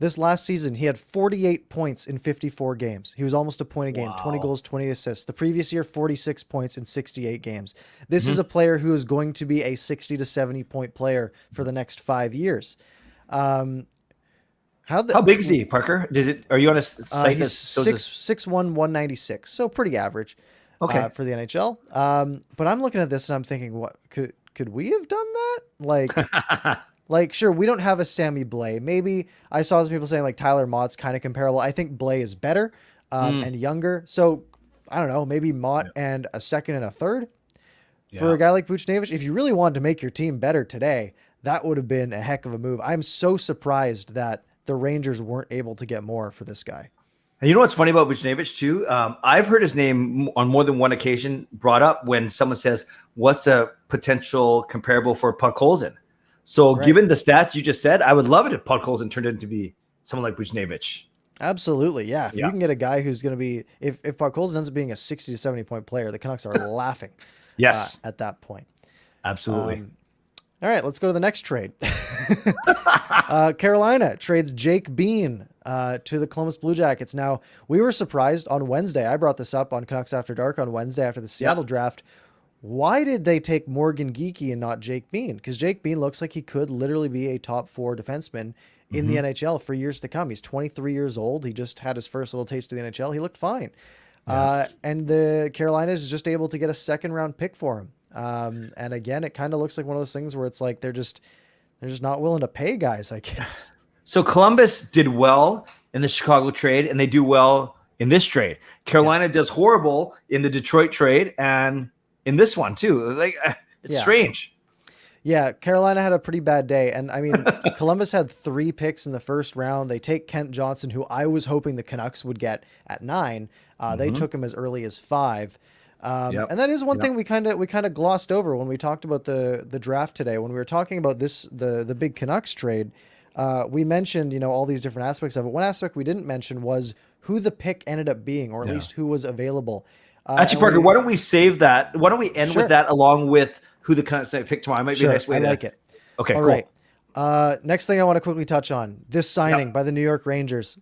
This last season, he had 48 points in 54 games. He was almost a point a game, 20 goals, 20 assists. The previous year, 46 points in 68 games. This is a player who is going to be a 60 to 70 point player for the next 5 years. How big is he, Parker? Are you on a site? He's 6'1", 196, so pretty average. Okay, for the NHL. But I'm looking at this and I'm thinking, what could we have done that? Like, sure, we don't have a Sammy Blais. Maybe I saw some people saying like Tyler Mott's kind of comparable. I think Blais is better and younger. So I don't know, maybe Mott and a second and a third for a guy like Buchnevich. If you really wanted to make your team better today, that would have been a heck of a move. I'm so surprised that the Rangers weren't able to get more for this guy. And you know what's funny about Buchnevich too? I've heard his name on more than one occasion brought up when someone says, what's a potential comparable for Podkolzin? So given the stats you just said, I would love it if Podkolzin turned into be someone like Buchnevich. Absolutely. Yeah. If you can get a guy who's going to be, if Podkolzin ends up being a 60 to 70 point player, the Canucks are laughing at that point. Absolutely. All right, let's go to the next trade. Carolina trades Jake Bean to the Columbus Blue Jackets. Now, we were surprised on Wednesday. I brought this up on Canucks After Dark on Wednesday after the Seattle draft. Why did they take Morgan Geekie and not Jake Bean? Because Jake Bean looks like he could literally be a top 4 defenseman in the NHL for years to come. He's 23 years old. He just had his first little taste of the NHL. He looked fine. And the Carolinas is just able to get a 2nd-round pick for him. And again, it kind of looks like one of those things where it's like they're just not willing to pay guys, I guess. So Columbus did well in the Chicago trade, and they do well in this trade. Carolina does horrible in the Detroit trade, and in this one too. Like, it's strange. Yeah, Carolina had a pretty bad day. And I mean, Columbus had 3 picks in the first round. They take Kent Johnson, who I was hoping the Canucks would get at 9. They took him as early as 5. And that is one thing we kind of glossed over when we talked about the draft today. When we were talking about the big Canucks trade, we mentioned, all these different aspects of it. One aspect we didn't mention was who the pick ended up being, or at least who was available. Actually, Parker, why don't we save that? Why don't we end with that along with who the Canucks pick tomorrow? It might be a nice way to like it. Okay, All cool. right. Next thing I want to quickly touch on, this signing by the New York Rangers.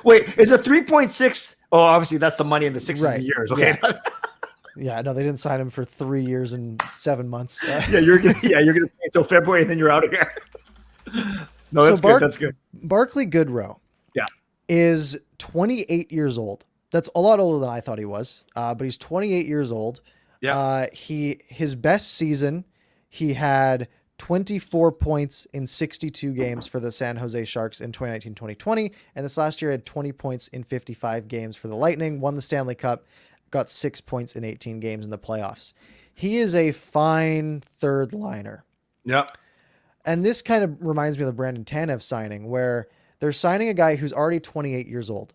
Wait, is it 3.6? Oh, obviously that's the money in the 6 years. Okay. Yeah, no, they didn't sign him for 3 years and 7 months. You're gonna pay until February, and then you're out of here. No, that's good. That's good. Barclay Goodrow, is 28 years old. That's a lot older than I thought he was. But he's 28 years old. Yeah. His best season, he had 24 points in 62 games for the San Jose Sharks in 2019-2020. And this last year had 20 points in 55 games for the Lightning, won the Stanley Cup, got 6 points in 18 games in the playoffs. He is a fine third liner. Yep. And this kind of reminds me of the Brandon Tanev signing, where they're signing a guy who's already 28 years old.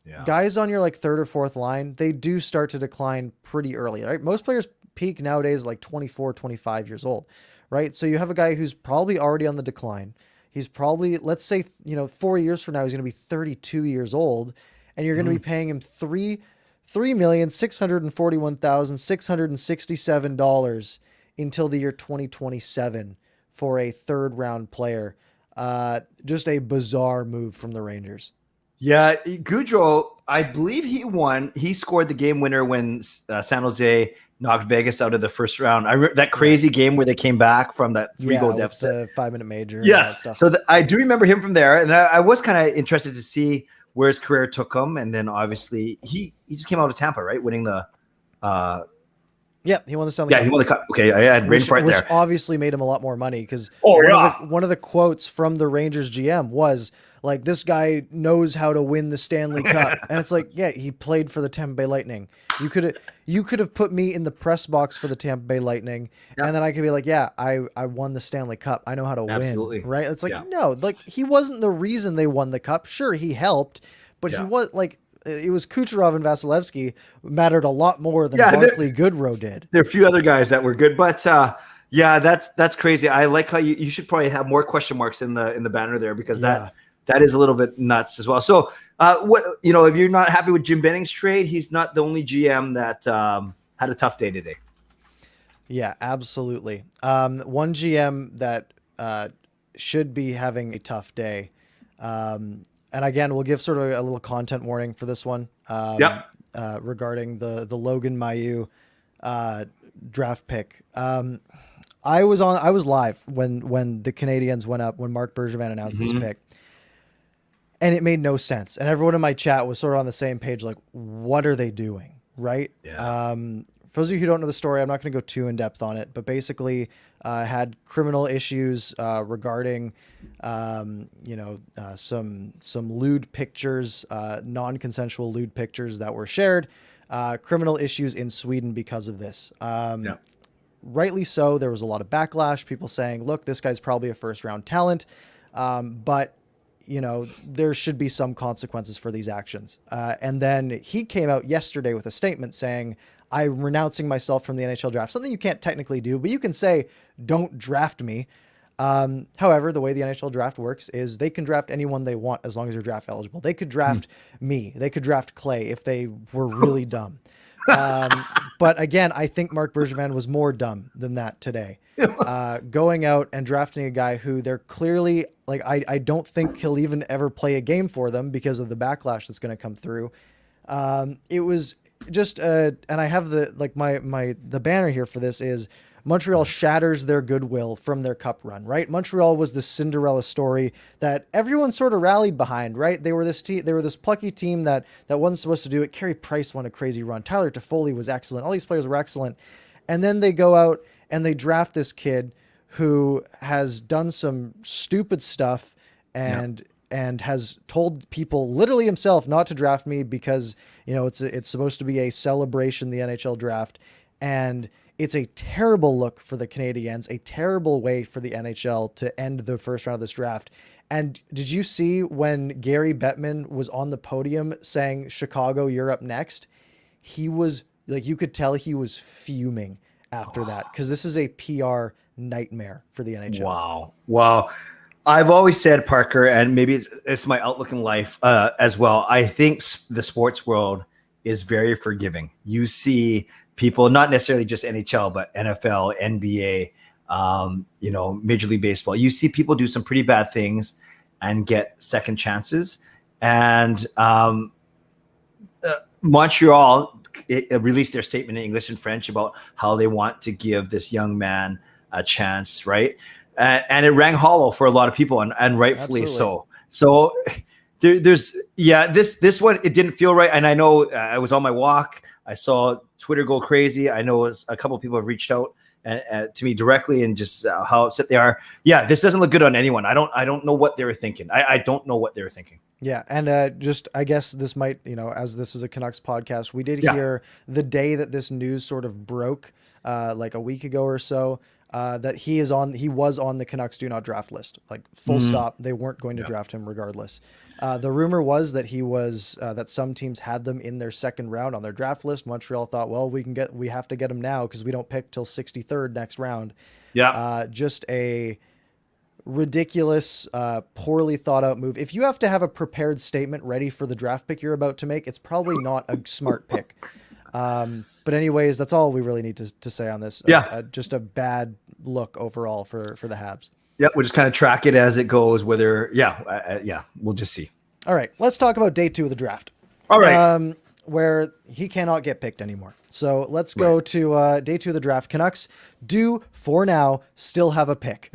Yeah. Guys on your like 3rd or 4th line, they do start to decline pretty early, right? Most players peak nowadays like 24, 25 years old, right? So you have a guy who's probably already on the decline. He's probably, let's say, 4 years from now, he's going to be 32 years old, and you're going to be paying him $3,641,667 until the year 2027 for a 3rd-round player. Just a bizarre move from the Rangers. Yeah, Goudreau, I believe he scored the game winner when San Jose knocked Vegas out of the first round. That crazy game where they came back from that 3-goal deficit. The 5-minute major. Yes. So I do remember him from there. And I was kind of interested to see where his career took him. And then obviously he just came out of Tampa, right? Winning the he won the Stanley Cup. Yeah, he won the Cup. Okay, I had brain fart there. Which obviously made him a lot more money because one of the quotes from the Rangers GM was like, this guy knows how to win the Stanley Cup. And it's like, yeah, he played for the Tampa Bay Lightning. You could have put me in the press box for the Tampa Bay Lightning, and then I could be like, yeah, I won the Stanley Cup. I know how to win, right? It's like, no, like he wasn't the reason they won the Cup. Sure, he helped, but he was like, it was Kucherov and Vasilevsky mattered a lot more than Barclay Goodrow did. There are a few other guys that were good, but that's crazy. I like how you should probably have more question marks in the banner there, because that is a little bit nuts as well. So if you're not happy with Jim Benning's trade, he's not the only GM that had a tough day today. Yeah, absolutely. One GM that should be having a tough day. And again, we'll give sort of a little content warning for this one regarding the Logan Mailloux draft pick. I was live when the Canadiens went up, when Marc Bergevin announced this pick, and it made no sense. And everyone in my chat was sort of on the same page, like, what are they doing, right? Yeah. For those of you who don't know the story, I'm not going to go too in depth on it, but basically had criminal issues regarding, some lewd pictures, non-consensual lewd pictures that were shared, criminal issues in Sweden because of this. Rightly so. There was a lot of backlash, people saying, look, this guy's probably a first-round talent, but there should be some consequences for these actions. And then he came out yesterday with a statement saying, I'm renouncing myself from the NHL draft, something you can't technically do, but you can say, don't draft me. However, the way the NHL draft works is they can draft anyone they want as long as you're draft eligible. They could draft me. They could draft Clay if they were really dumb. But again, I think Marc Bergevin was more dumb than that today. Going out and drafting a guy who they're clearly like, I don't think he'll even ever play a game for them because of the backlash that's going to come through. It was just, and I have the banner here for this is Montreal shatters their goodwill from their cup run, right? Montreal was the Cinderella story that everyone sort of rallied behind, right? They were this plucky team that wasn't supposed to do it. Carey Price won a crazy run. Tyler Toffoli was excellent. All these players were excellent. And then they go out and they draft this kid who has done some stupid stuff and has told people literally himself not to draft me because, it's supposed to be a celebration, the NHL draft. And it's a terrible look for the Canadiens, a terrible way for the NHL to end the first round of this draft. And did you see when Gary Bettman was on the podium saying, Chicago, you're up next? He was like, you could tell he was fuming after that because this is a PR nightmare for the NHL. Wow. I've always said, Parker, and maybe it's my outlook in life as well. I think the sports world is very forgiving. You see people, not necessarily just NHL, but NFL, NBA, Major League Baseball. You see people do some pretty bad things and get second chances. And Montreal released their statement in English and French about how they want to give this young man a chance, right? And it rang hollow for a lot of people, and rightfully Absolutely. so. So this one, it didn't feel right. And I know I was on my walk. I saw Twitter go crazy. I know a couple of people have reached out to me directly and just how upset they are. Yeah, this doesn't look good on anyone. I don't know what they were thinking. I don't know what they were thinking. Yeah, and I guess this might, as this is a Canucks podcast, we did hear the day that this news sort of broke, like a week ago or so, that he was on the Canucks do not draft list, like full stop. They weren't going to draft him regardless. The rumor was that he was that some teams had them in their second round on their draft list. Montreal thought, well, we have to get him now because we don't pick till 63rd next round. Yeah, just a ridiculous, poorly thought out move. If you have to have a prepared statement ready for the draft pick you're about to make, it's probably not a smart pick. But anyways, that's all we really need to say on this. Just a bad look overall for the Habs. Yeah, we'll just kind of track it as it goes. Whether, we'll just see. All right, let's talk about day 2 of the draft. All right, where he cannot get picked anymore. So let's go to day 2 of the draft. Canucks do, for now, still have a pick.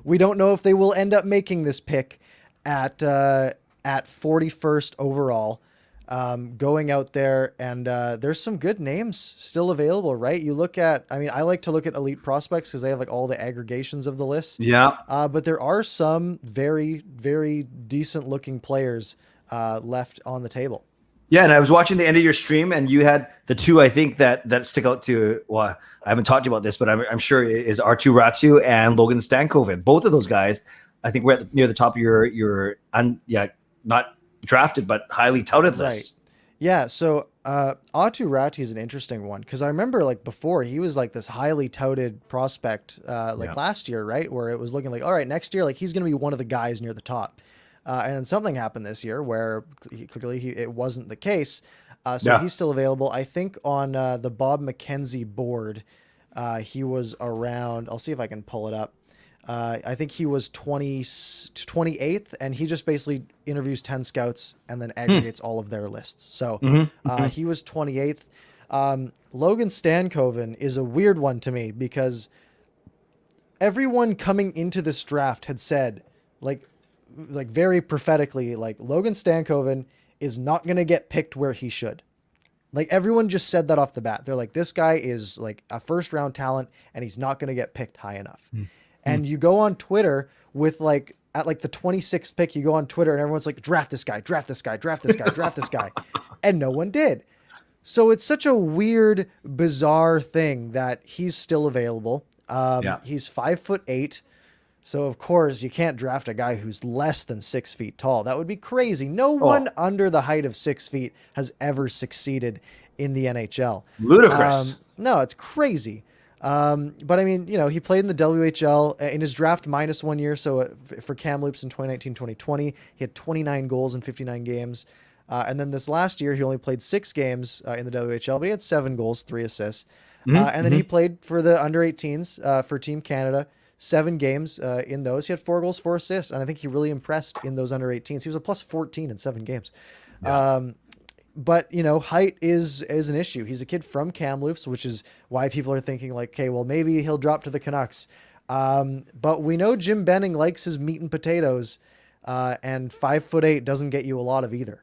We don't know if they will end up making this pick at 41st overall. Going out there, and there's some good names still available, right? You look at, I like to look at elite prospects because they have like all the aggregations of the list. Yeah. But there are some very, very decent looking players left on the table. Yeah, and I was watching the end of your stream, and you had the two I think that stick out to. Well, I haven't talked to you about this, but I'm sure is Arttu Raty and Logan Stankoven. Both of those guys, I think, we're near the top of your not drafted but highly touted list. Right. Yeah. So Arttu Raty is an interesting one because I remember like before he was like this highly touted prospect last year, right? Where it was looking like, all right, next year, like he's going to be one of the guys near the top. And then something happened this year where it wasn't the case. So he's still available. I think on the Bob McKenzie board, he was around, I'll see if I can pull it up. I think he was 28th, and he just basically interviews 10 scouts and then aggregates all of their lists. So he was 28th. Logan Stankoven is a weird one to me because everyone coming into this draft had said, like very prophetically, like Logan Stankoven is not going to get picked where he should. Like everyone just said that off the bat. They're like, this guy is like a first round talent and he's not going to get picked high enough. And you go on Twitter with like, at like the 26th pick, you go on Twitter and everyone's like, draft this guy, draft this guy, draft this guy, draft this guy. And no one did. So it's such a weird, bizarre thing that he's still available. He's 5'8". So of course you can't draft a guy who's less than 6 feet tall. That would be crazy. No one under the height of 6 feet has ever succeeded in the NHL. Ludicrous. No, it's crazy. But I mean, he played in the WHL in his draft minus 1 year. So for Kamloops in 2019-2020, he had 29 goals in 59 games. And then this last year, he only played 6 games in the WHL, but he had 7 goals, 3 assists. And then he played for the under 18s for Team Canada, 7 games in those. He had 4 goals, 4 assists, and I think he really impressed in those under 18s. He was a plus 14 in 7 games. Yeah. But, height is an issue. He's a kid from Kamloops, which is why people are thinking like, okay, well, maybe he'll drop to the Canucks. But we know Jim Benning likes his meat and potatoes, and 5'8" doesn't get you a lot of either.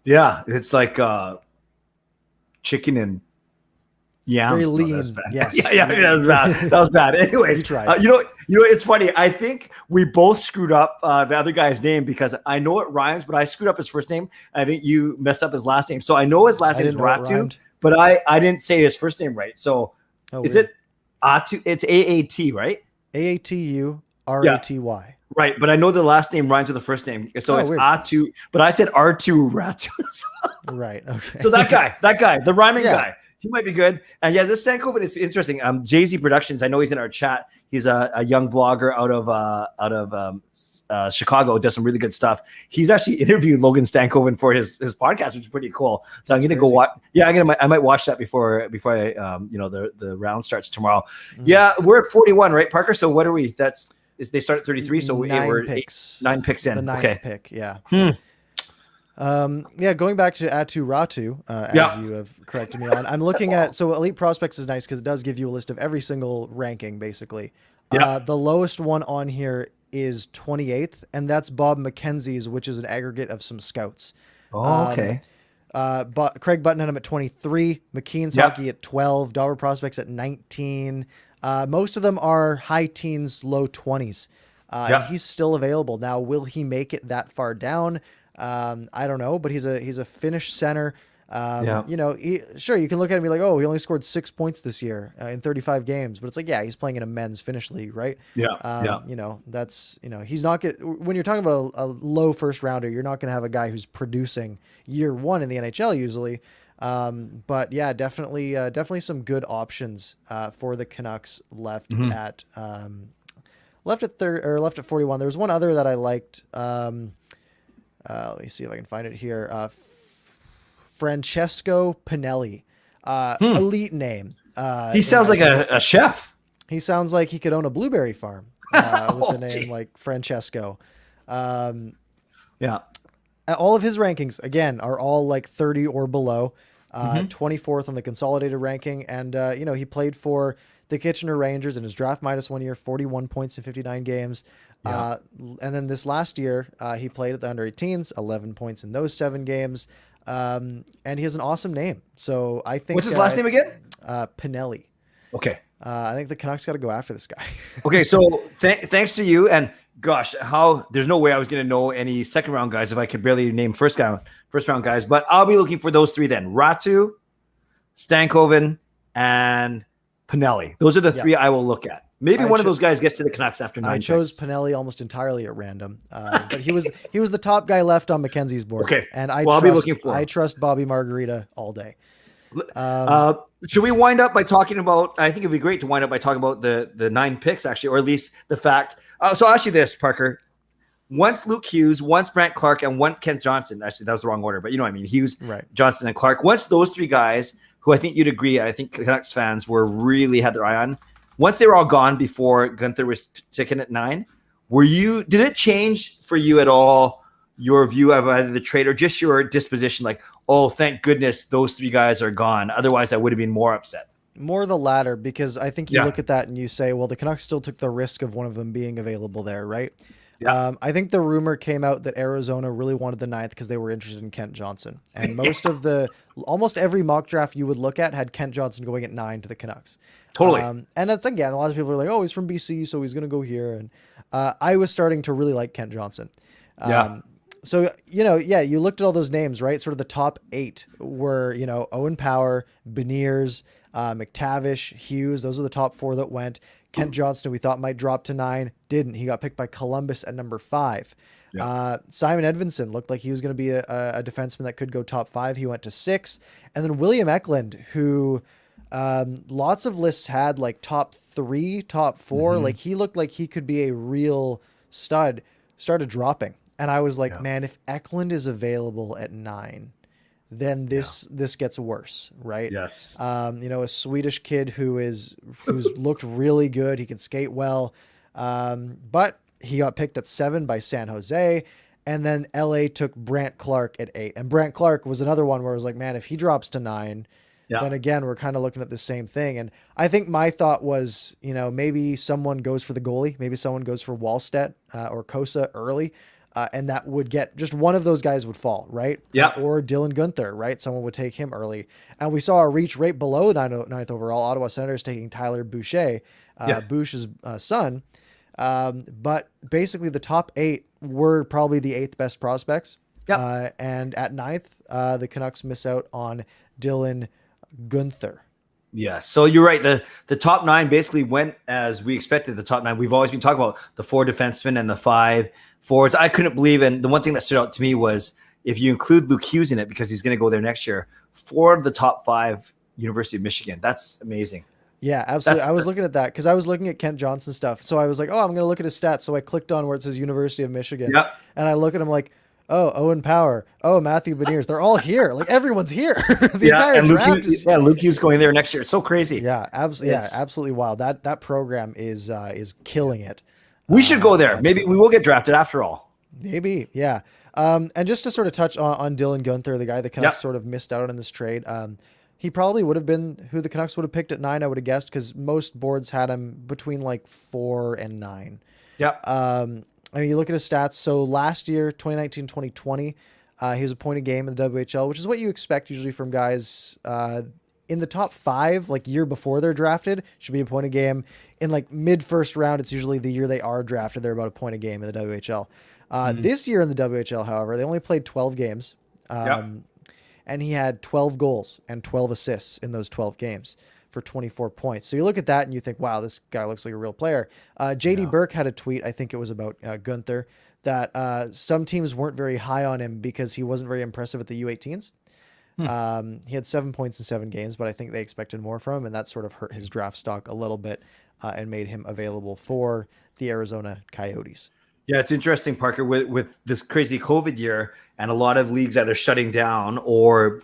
Yeah, it's like chicken and yams. Very lean. Yes. Yeah, that was bad. That was bad. Anyways, You tried. It's funny. I think we both screwed up the other guy's name because I know it rhymes, but I screwed up his first name. I think you messed up his last name. So I know his last name is Ratu, but I didn't say his first name right. So is it Atu? It's AAT, right? AATU RATY. Yeah. Right, but I know the last name rhymes with the first name, so it's weird. Atu. But I said R2 Ratu. Right. Okay. So that guy, the rhyming guy, he might be good. And yeah, this Stankoven is interesting. Jay-Z Productions, I know he's in our chat. He's a young vlogger out of Chicago, does some really good stuff. He's actually interviewed Logan Stankoven for his podcast, which is pretty cool. So I'm gonna go watch. Yeah, I might watch that before I the round starts tomorrow. Yeah, we're at 41, right, Parker? So what are we? They start at 33, so we're 9 picks in. The 9th pick, yeah. Going back to Atu Ratu, as you have corrected me on, I'm looking at, so Elite Prospects is nice because it does give you a list of every single ranking, basically. Yeah. The lowest one on here is 28th, and that's Bob McKenzie's, which is an aggregate of some scouts. Oh, okay. But Craig Button had him at 23, McKean's Hockey at 12, Dauber Prospects at 19. Most of them are high teens, low 20s. And he's still available. Now, will he make it that far down? I don't know, but he's a Finnish center. Sure, you can look at him and be like, oh, he only scored 6 points this year in 35 games, but it's like, yeah, he's playing in a men's Finnish league, right? That's, he's not when you're talking about a low first rounder, you're not going to have a guy who's producing year one in the NHL usually. But yeah, definitely some good options for the Canucks left at 41. There was one other that I liked. Let me see if I can find it here. Francesco Pinelli, elite name. He sounds like a chef. He sounds like he could own a blueberry farm with a name like Francesco. All of his rankings again are all like 30 or below. 24th on the consolidated ranking, and he played for the Kitchener Rangers in his draft minus 1 year, 41 points in 59 games. And then this last year, he played at the under 18s, 11 points in those 7 games. And he has an awesome name. So I think. What's his last name again? Pinelli. Okay. I think the Canucks got to go after this guy. Okay, so thanks to you, and gosh, there's no way I was going to know any second round guys if I could barely name first round guys, but I'll be looking for those 3 then. Ratu, Stankoven, and Pinelli. Those are the 3 I will look at. Maybe one of those guys gets to the Canucks after 9 I chose picks. Pinelli almost entirely at random, but he was the top guy left on Mackenzie's board. Okay, and I'll be looking for him. I trust Bobby Margarita all day. Should we wind up by talking about? I think it'd be great to wind up by talking about the 9 picks actually, or at least the fact. So I'll ask you this, Parker. Once Luke Hughes, once Brant Clark, and once Kent Johnson. Actually, that was the wrong order, but you know what I mean. Hughes, right. Johnson, and Clark. Once those 3 guys, who I think you'd agree, I think Canucks fans really had their eye on. Once they were all gone before Gunther was taken at 9, did it change for you at all your view of either the trade or just your disposition? Like, oh, thank goodness those 3 guys are gone. Otherwise, I would have been more upset. More the latter, because I think you look at that and you say, well, the Canucks still took the risk of one of them being available there, right? Yeah. I think the rumor came out that Arizona really wanted the 9th because they were interested in Kent Johnson. And almost every mock draft you would look at had Kent Johnson going at 9 to the Canucks. Totally. And that's, again, a lot of people are like, oh, he's from BC, so he's going to go here. And I was starting to really like Kent Johnson. So, you looked at all those names, right? Sort of the top 8 were, Owen Power, Beniers, McTavish, Hughes. Those are the top 4 that went. Kent Johnson, we thought might drop to 9. Didn't. He got picked by Columbus at number 5. Yeah. Simon Edvinsson looked like he was going to be a defenseman that could go top 5. He went to 6. And then William Eklund, who lots of lists had like top 3, top 4. Like he looked like he could be a real stud, started dropping. And I was like, Yeah. man, if Eklund is available at 9, then this gets worse, right? Yes. A Swedish kid who's looked really good. He can skate well, but he got picked at 7 by San Jose, and then LA took Brandt Clark at 8. And Brandt Clark was another one where I was like, man, if he drops to 9, then again we're kind of looking at the same thing. And I think my thought was, maybe someone goes for the goalie, maybe someone goes for Wallstedt or Kosa early. And that would get just one of those guys would fall, right? Yeah. Or Dylan Guenther, right? Someone would take him early. And we saw a reach right below 9th overall. Ottawa Senators taking Tyler Boucher, Boucher's son. But basically the top 8 were probably the 8th best prospects. Yep. And at 9th, the Canucks miss out on Dylan Guenther. Yeah, so you're right. The top 9 basically went as we expected. The top 9. We've always been talking about the 4 defensemen and the 5 forwards. I couldn't believe, and the one thing that stood out to me was if you include Luke Hughes in it, because he's going to go there next year, 4 of the top 5 University of Michigan. That's amazing. Yeah, absolutely. I was looking at that because I was looking at Kent Johnson stuff. So I was like, oh, I'm going to look at his stats. So I clicked on where it says University of Michigan. Yep. And I look at him like, oh, Owen Power. Oh, Matthew Beniers. They're all here. Like everyone's here. The entire draft is. Yeah, Luke Hughes going there next year. It's so crazy. Yeah, absolutely. Yeah, absolutely wild. That program is killing it. We should go there. Absolutely. Maybe we will get drafted after all. Maybe, yeah. And just to sort of touch on Dylan Guenther, the guy the Canucks sort of missed out on this trade. He probably would have been who the Canucks would have picked at 9, I would have guessed, because most boards had him between like 4 and 9. Yeah. I mean, you look at his stats. So last year, 2019, 2020, he was a point a game in the WHL, which is what you expect usually from guys in the top 5, like year before they're drafted, should be a point a game. In like mid first round, it's usually the year they are drafted. They're about a point a game in the WHL. This year in the WHL, however, they only played 12 games. And he had 12 goals and 12 assists in those 12 games for 24 points. So you look at that and you think, wow, this guy looks like a real player. JD Burke had a tweet, I think it was about Guenther, that some teams weren't very high on him because he wasn't very impressive at the U18s. He had 7 points in 7 games, but I think they expected more from him, and that sort of hurt his draft stock a little bit and made him available for the Arizona Coyotes. Yeah, it's interesting, Parker, with this crazy COVID year and a lot of leagues either shutting down or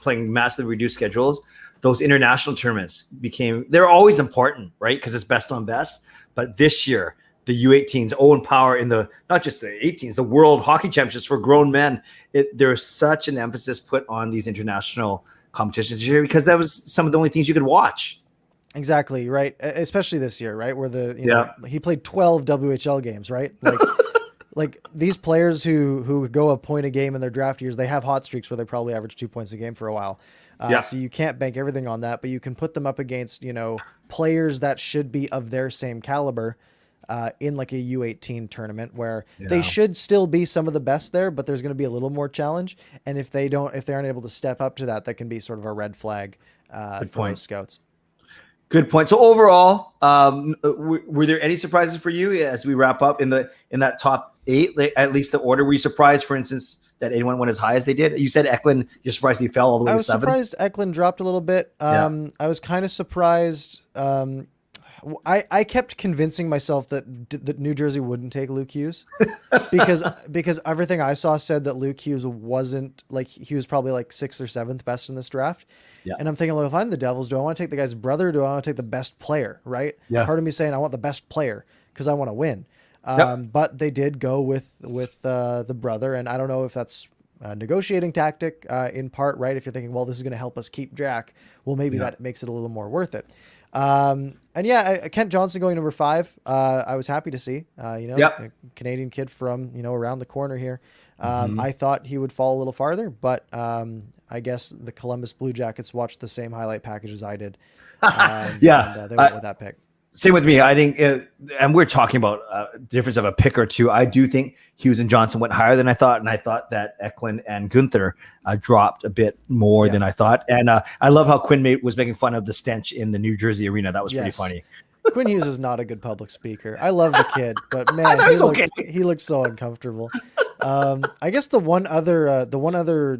playing massively reduced schedules. Those international tournaments they're always important, right? Because it's best on best. But this year, the U18s, Owen Power in not just the 18s, the World Hockey Championships for grown men, there's such an emphasis put on these international competitions this year because that was some of the only things you could watch. Exactly, right. Especially this year, right? Where he played 12 WHL games, right? Like, like these players who go a point a game in their draft years, they have hot streaks where they probably average 2 points a game for a while. So you can't bank everything on that, but you can put them up against, players that should be of their same caliber in like a U18 tournament where they should still be some of the best there, but there's going to be a little more challenge. And if they aren't able to step up to that, that can be sort of a red flag for those scouts. Good point. So overall, were there any surprises for you as we wrap up in that top 8, at least the order? Were you surprised, for instance, that anyone went as high as they did? You said Eklund, you're surprised he fell all the way to 7? I was surprised Eklund dropped a little bit. I was kind of surprised. I kept convincing myself that New Jersey wouldn't take Luke Hughes because everything I saw said that Luke Hughes wasn't like, he was probably like 6th or 7th best in this draft. Yeah. And I'm thinking, well, if I'm the Devils, do I want to take the guy's brother? Or do I want to take the best player? Right. Yeah. Part of me saying I want the best player because I want to win. But they did go with the brother. And I don't know if that's a negotiating tactic in part, right? If you're thinking, well, this is going to help us keep Jack. Well, maybe that makes it a little more worth it. Kent Johnson going number 5. I was happy to see, a Canadian kid from, around the corner here. I thought he would fall a little farther, but I guess the Columbus Blue Jackets watched the same highlight package as I did. And they went with that pick. Same with me. I think, and we're talking about the difference of a pick or two. I do think Hughes and Johnson went higher than I thought, and I thought that Eklund and Guenther dropped a bit more than I thought. And I love how Quinn was making fun of the stench in the New Jersey arena. That was pretty funny. Quinn Hughes is not a good public speaker. I love the kid, but man, he looked so uncomfortable. I guess the one other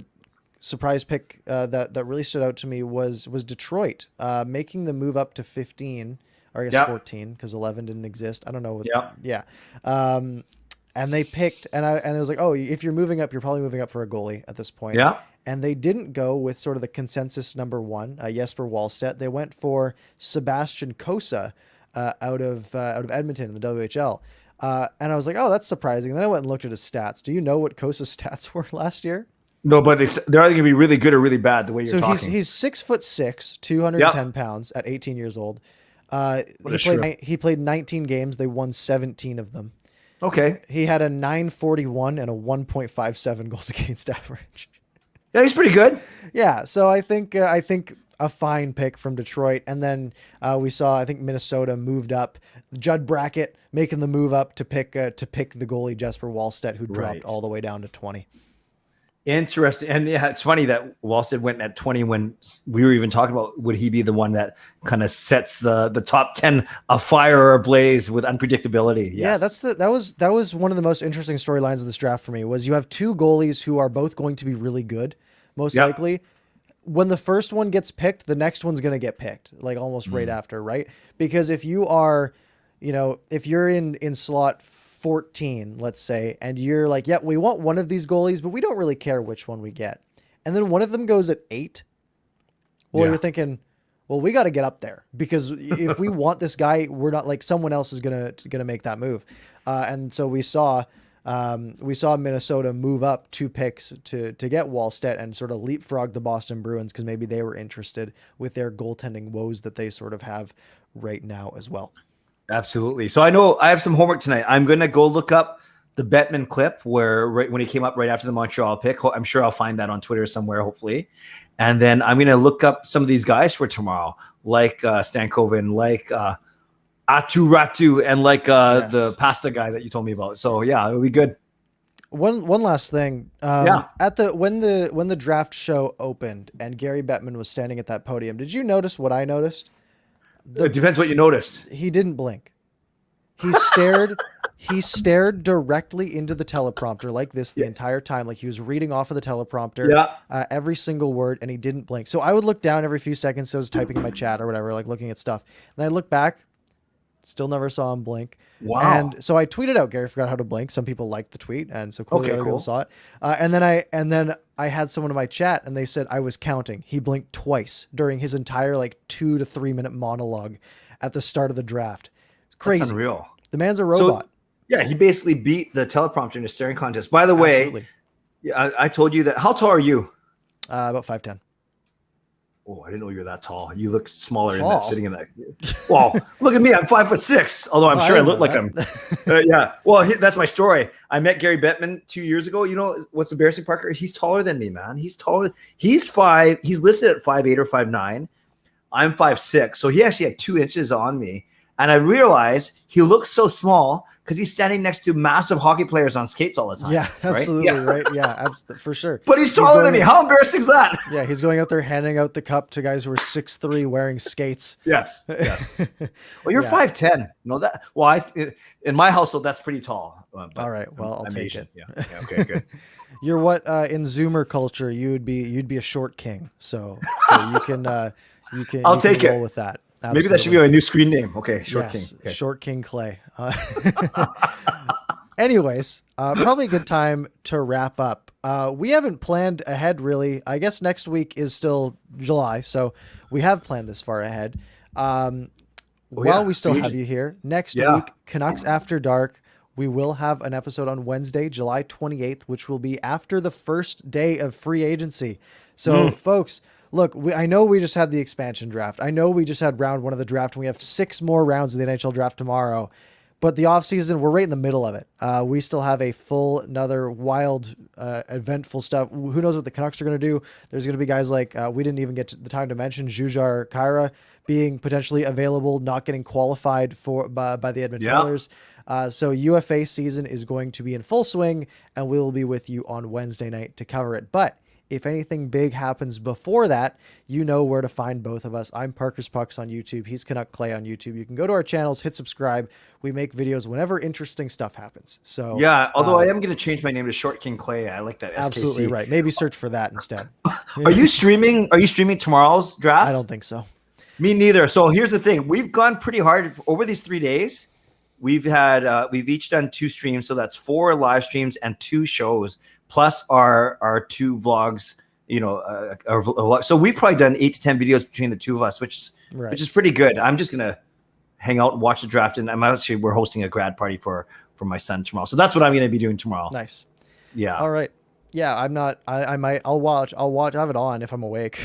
surprise pick that really stood out to me was Detroit making the move up to 15. Or I guess 14 because 11 didn't exist. I don't know. and they picked, and it was like, oh, if you're moving up, you're probably moving up for a goalie at this point. Yeah. And they didn't go with sort of the consensus number one, Jesper Wallstedt. They went for Sebastian Cossa out of Edmonton in the WHL. And I was like, oh, that's surprising. And then I went and looked at his stats. Do you know what Kossa's stats were last year? No, but they're either going to be really good or really bad the way you're talking. So he's 6'6", 210 pounds at 18 years old. He played 19 games. They won 17 of them. Okay. He had a 941 and a 1.57 goals against average. Yeah, he's pretty good. Yeah, so I think a fine pick from Detroit, and then we saw, I think, Minnesota moved up. Judd Brackett making the move up to pick the goalie Jesper Wallstedt, who dropped all the way down to 20. Interesting. And yeah, it's funny that Wallstedt went at 20 when we were even talking about would he be the one that kind of sets the top 10 afire or ablaze with unpredictability. Yes. Yeah, that was one of the most interesting storylines of this draft for me. Was you have two goalies who are both going to be really good, most likely. When the first one gets picked, the next one's going to get picked, like almost right after, right? Because if you are, if you're in slot 14, let's say, and you're like, yeah, we want one of these goalies, but we don't really care which one we get. And then one of them goes at 8. Well, you're thinking, well, we got to get up there, because if we want this guy, we're not, like, someone else is going to make that move. And so we saw Minnesota move up 2 picks to get Wallstedt and sort of leapfrog the Boston Bruins, because maybe they were interested with their goaltending woes that they sort of have right now as well. Absolutely. So I know I have some homework tonight. I'm going to go look up the Bettman clip when he came up right after the Montreal pick. I'm sure I'll find that on Twitter somewhere, hopefully. And then I'm going to look up some of these guys for tomorrow, like Stankoven, like Atu Ratu, and like the pasta guy that you told me about. So yeah, it'll be good. One last thing. When the draft show opened and Gary Bettman was standing at that podium, did you notice what I noticed? It depends what you noticed. He didn't blink. He stared directly into the teleprompter like this the entire time, like he was reading off of the teleprompter, every single word, and he didn't blink. So I would look down every few seconds, so I was typing in my chat or whatever, like looking at stuff. And I look back, still never saw him blink. Wow. And so I tweeted out, Gary forgot how to blink. Some people liked the tweet, and so clearly other people saw it. And then I had someone in my chat, and they said I was counting. He blinked twice during his entire 2 to 3 minute monologue at the start of the draft. It's crazy. That's unreal. The man's a robot. So, yeah, he basically beat the teleprompter in a staring contest. By the way, I told you that. How tall are you? About 5'10". Oh, I didn't know you were that tall. You look smaller in that, sitting in that. Wow, look at me. I'm 5'6". Although I'm sure I look like I'm. Yeah. Well, that's my story. I met Gary Bettman 2 years ago. You know what's embarrassing, Parker? He's taller than me, man. He's taller. He's listed at 5'8" or 5'9". I'm 5'6", so he actually had 2 inches on me. And I realized he looks so small because he's standing next to massive hockey players on skates all the time. Yeah, absolutely. Right? Yeah, for sure. But he's taller than me. How embarrassing is that? Yeah, he's going out there handing out the cup to guys who are 6'3" wearing skates. Yes. Well, you're 5'10". No, that. Well, in my household, that's pretty tall. All right. Well, I'll take it. Yeah. Okay. Good. You're what in Zoomer culture you'd be a short king. So you can I'll take it. Roll with that. Absolutely. Maybe that should be my new screen name. Okay, Short King. Okay. Short King Clay. Anyways, probably a good time to wrap up. We haven't planned ahead, really. I guess next week is still July, so we have planned this far ahead. While we still have you here, next week, Canucks After Dark, we will have an episode on Wednesday, July 28th, which will be after the first day of free agency. So, folks... Look, I know we just had the expansion draft. I know we just had round 1 of the draft, and we have 6 more rounds of the NHL draft tomorrow. But the offseason, we're right in the middle of it. We still have a full, another wild, eventful stuff. Who knows what the Canucks are going to do? There's going to be guys like, we didn't even get the time to mention, Jujhar Khaira being potentially available, not getting qualified by the Edmonton Oilers. So UFA season is going to be in full swing, and we will be with you on Wednesday night to cover it. But if anything big happens before that, you know where to find both of us. I'm ParkersPucks on YouTube. He's Canuck Clay on YouTube. You can go to our channels, hit subscribe. We make videos whenever interesting stuff happens. So yeah, although I am going to change my name to Short King Clay. I like that. SKC. Absolutely right. Maybe search for that instead. Are you streaming tomorrow's draft? I don't think so. Me neither. So here's the thing. We've gone pretty hard over these 3 days. we've each done 2 streams, so that's 4 live streams and 2 shows, plus our 2 vlogs. Our vlog. So we've probably done 8 to 10 videos between the 2 of us, which is pretty good. I'm just gonna hang out and watch the draft, and we're hosting a grad party for my son tomorrow, so that's what I'm gonna be doing tomorrow. Nice. Yeah. All right. Yeah, I'm not. I'll watch. I have it on if I'm awake.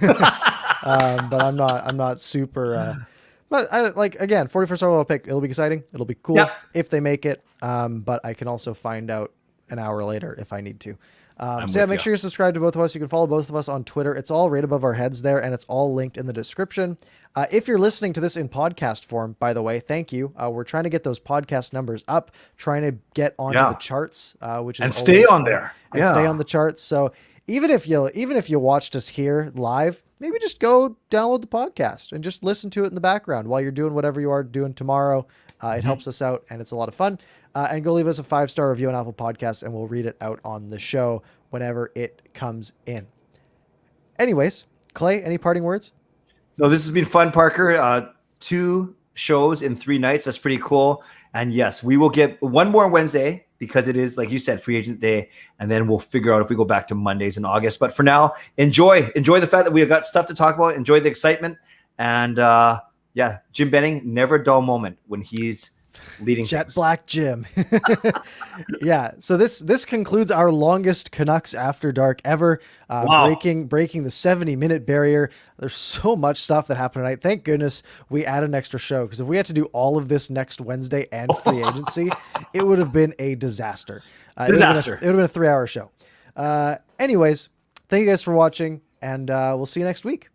But I'm not super. But again, 41st overall pick. It'll be exciting. It'll be cool if they make it. But I can also find out an hour later if I need to. Make sure you're subscribed to both of us. You can follow both of us on Twitter. It's all right above our heads there, and it's all linked in the description. If you're listening to this in podcast form, by the way, thank you. We're trying to get those podcast numbers up, trying to get onto the charts, which is and stay on there and stay on the charts. So even if you watched us here live, maybe just go download the podcast and just listen to it in the background while you're doing whatever you are doing tomorrow. It helps us out, and it's a lot of fun. And go leave us a 5-star review on Apple Podcasts, and we'll read it out on the show whenever it comes in. Anyways, Clay, any parting words? No, this has been fun, Parker. 2 shows in 3 nights. That's pretty cool. And yes, we will get one more Wednesday because it is, like you said, free agent day. And then we'll figure out if we go back to Mondays in August. But for now, enjoy the fact that we've got stuff to talk about. Enjoy the excitement. And Jim Benning, never a dull moment when he's leading Jet things. Black Jim. Yeah. So this concludes our longest Canucks After Dark ever. Wow. Breaking the 70-minute barrier. There's so much stuff that happened tonight. Thank goodness we added an extra show, because if we had to do all of this next Wednesday and free agency, it would have been a disaster. It would have been a 3-hour show. Anyways, thank you guys for watching, and we'll see you next week.